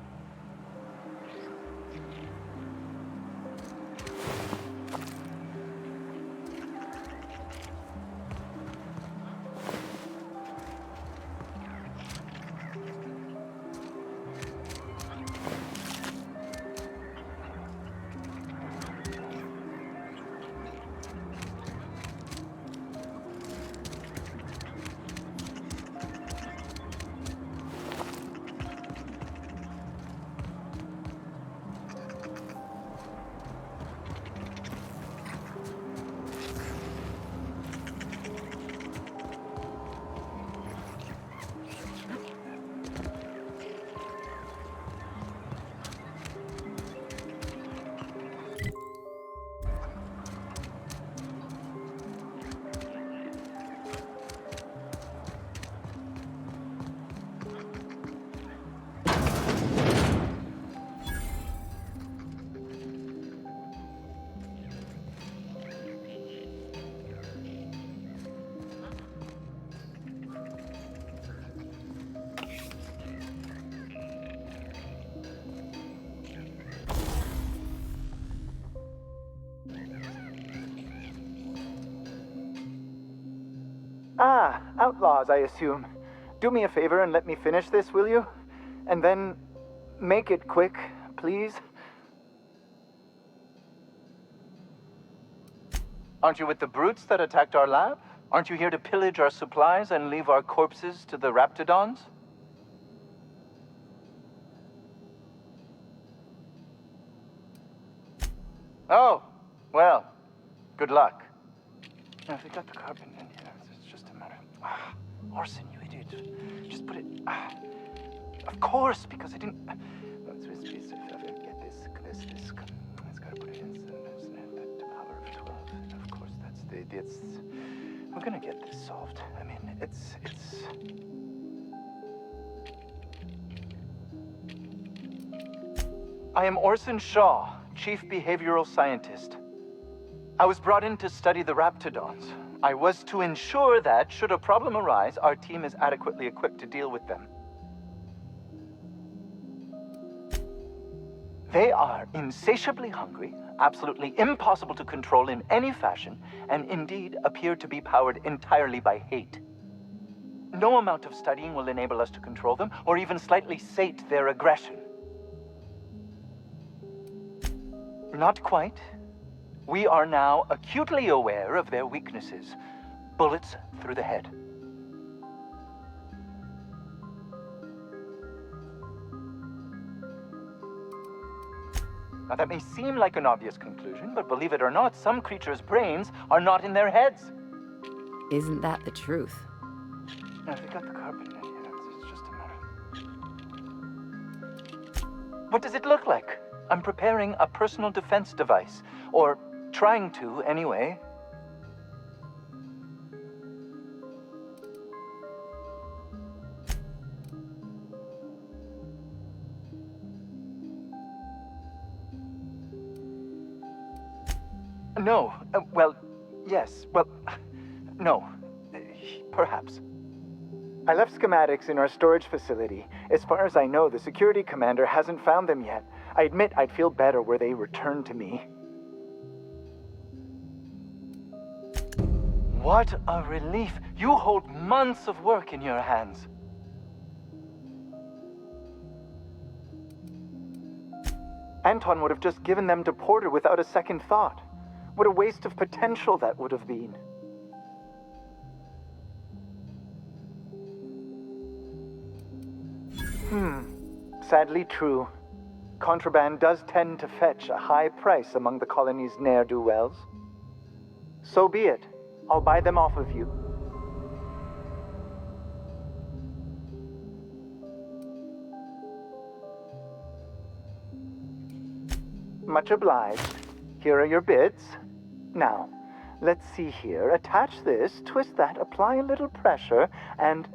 S12: outlaws, I assume. Do me a favor and let me finish this, will you? And then make it quick, please. Aren't you with the brutes that attacked our lab? Aren't you here to pillage our supplies and leave our corpses to the raptidons? Oh, well, good luck. Now, if they got the carbon in here, it's just a matter of... Orson, you idiot. Just put it... Of course, because I didn't... Get this. It's got to put it in the power of 12. Of course, that's the... We're gonna get this solved. I mean, it's... I am Orson Shaw, Chief Behavioral Scientist. I was brought in to study the raptidons. I was to ensure that, should a problem arise, our team is adequately equipped to deal with them. They are insatiably hungry, absolutely impossible to control in any fashion, and indeed appear to be powered entirely by hate. No amount of studying will enable us to control them, or even slightly sate their aggression. Not quite. We are now acutely aware of their weaknesses. Bullets through the head. Now, that may seem like an obvious conclusion, but believe it or not, some creatures' brains are not in their heads.
S3: Isn't that the truth?
S12: Now, if they got the carbon in here, it's just a matter. What does it look like? I'm preparing a personal defense device, or trying to, anyway. No. Well, yes. Well, no. Perhaps. I left schematics in our storage facility. As far as I know, the security commander hasn't found them yet. I admit I'd feel better were they returned to me. What a relief. You hold months of work in your hands. Anton would have just given them to Porter without a second thought. What a waste of potential that would have been. Sadly true. Contraband does tend to fetch a high price among the colony's ne'er-do-wells. So be it. I'll buy them off of you. Much obliged. Here are your bids. Now, let's see here. Attach this, twist that, apply a little pressure, and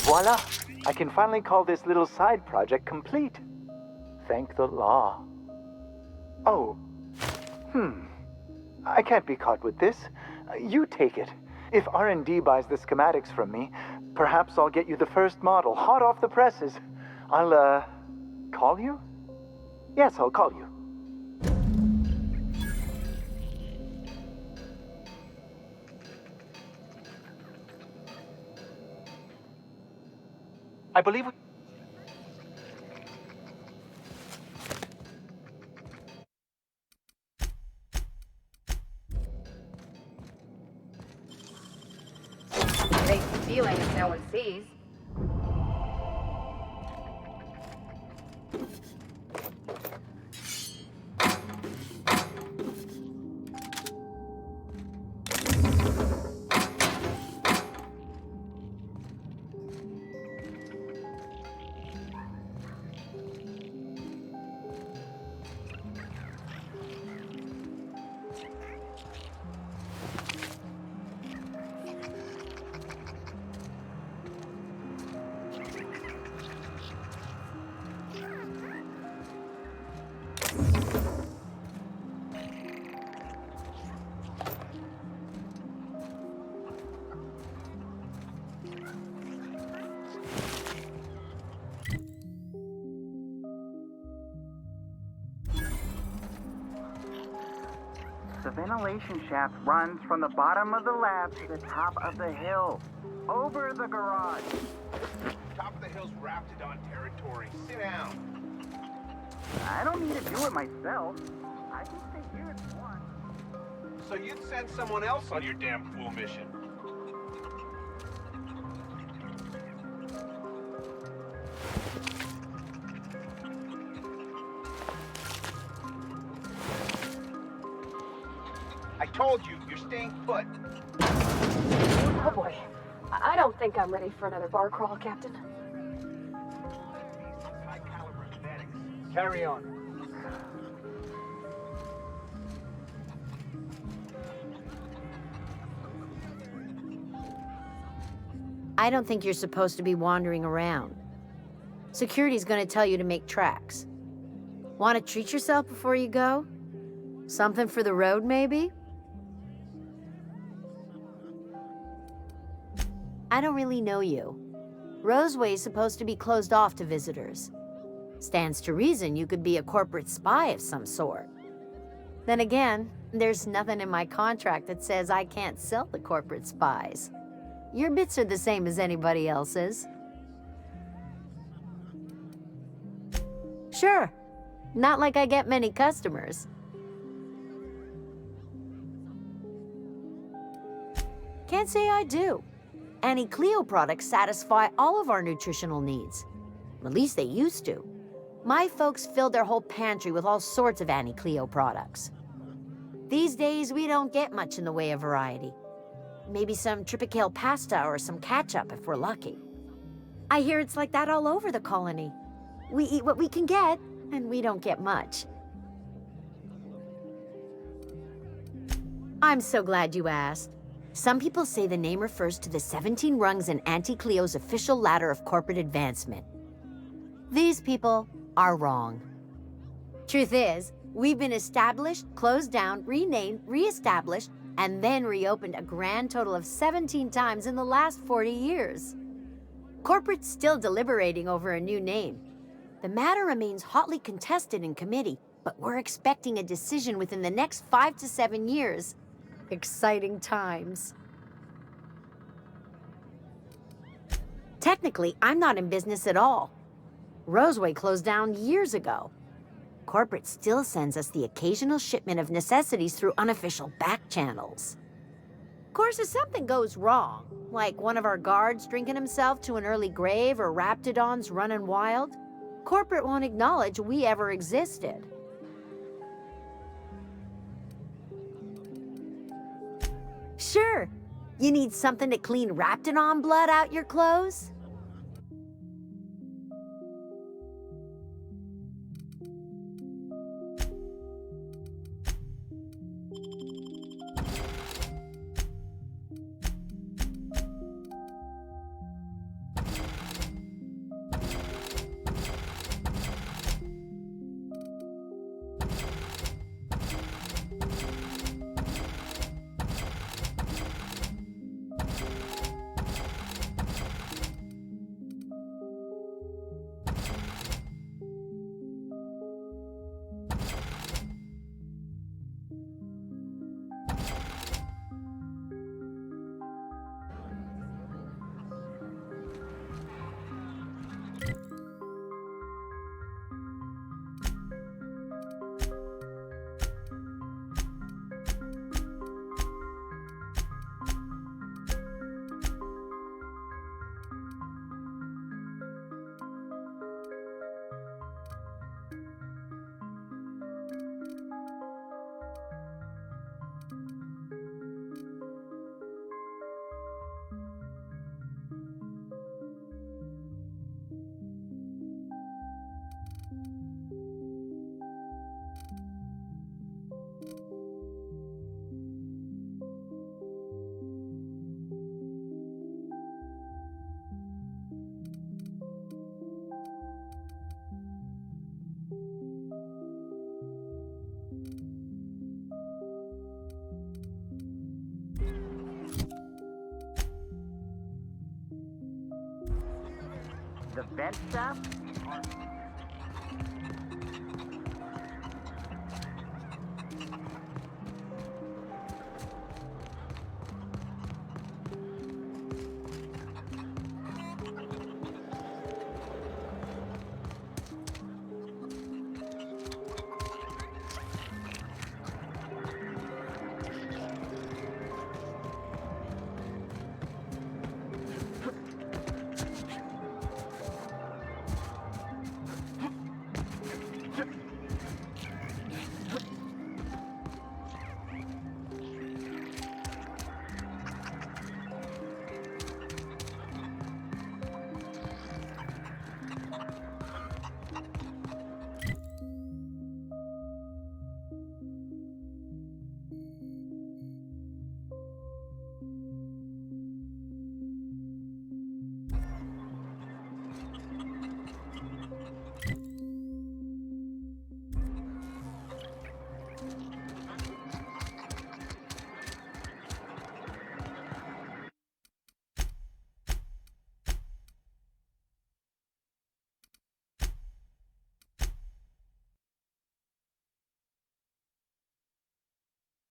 S12: voila! I can finally call this little side project complete. Thank the law. Oh. I can't be caught with this. You take it. If R&D buys the schematics from me, perhaps I'll get you the first model, hot off the presses. I'll, call you? Yes, I'll call you. I believe...
S3: It ain't stealing if no one sees.
S12: The ventilation shaft runs from the bottom of the lab to the top of the hill. Over the garage.
S4: Top of the hill's Raptidon territory. Sit down.
S12: I don't need to do it myself. I can stay here if you want.
S4: So you'd send someone else on your damn cool mission. I told you, you're staying put.
S18: Oh boy. I don't think I'm ready for another bar crawl, Captain.
S12: Carry on.
S9: I don't think you're supposed to be wandering around. Security's gonna tell you to make tracks. Want to treat yourself before you go? Something for the road, maybe? I don't really know you. Roseway's supposed to be closed off to visitors. Stands to reason you could be a corporate spy of some sort. Then again, there's nothing in my contract that says I can't sell the corporate spies. Your bits are the same as anybody else's. Sure. Not like I get many customers. Can't say I do. Annie Cleo products satisfy all of our nutritional needs. At least they used to. My folks filled their whole pantry with all sorts of Annie Cleo products. These days, we don't get much in the way of variety. Maybe some tripicale pasta or some ketchup if we're lucky. I hear it's like that all over the colony. We eat what we can get, and we don't get much. I'm so glad you asked. Some people say the name refers to the 17 rungs in Auntie Cleo's official ladder of corporate advancement. These people are wrong. Truth is, we've been established, closed down, renamed, reestablished, and then reopened a grand total of 17 times in the last 40 years. Corporate's still deliberating over a new name. The matter remains hotly contested in committee, but we're expecting a decision within the next 5 to 7 years. Exciting times. Technically, I'm not in business at all. Roseway closed down years ago. Corporate still sends us the occasional shipment of necessities through unofficial back channels. Of course, if something goes wrong, like one of our guards drinking himself to an early grave or Raptidons running wild, corporate won't acknowledge we ever existed. Sure. You need something to clean Raptidon blood out your clothes?
S12: The vent shaft?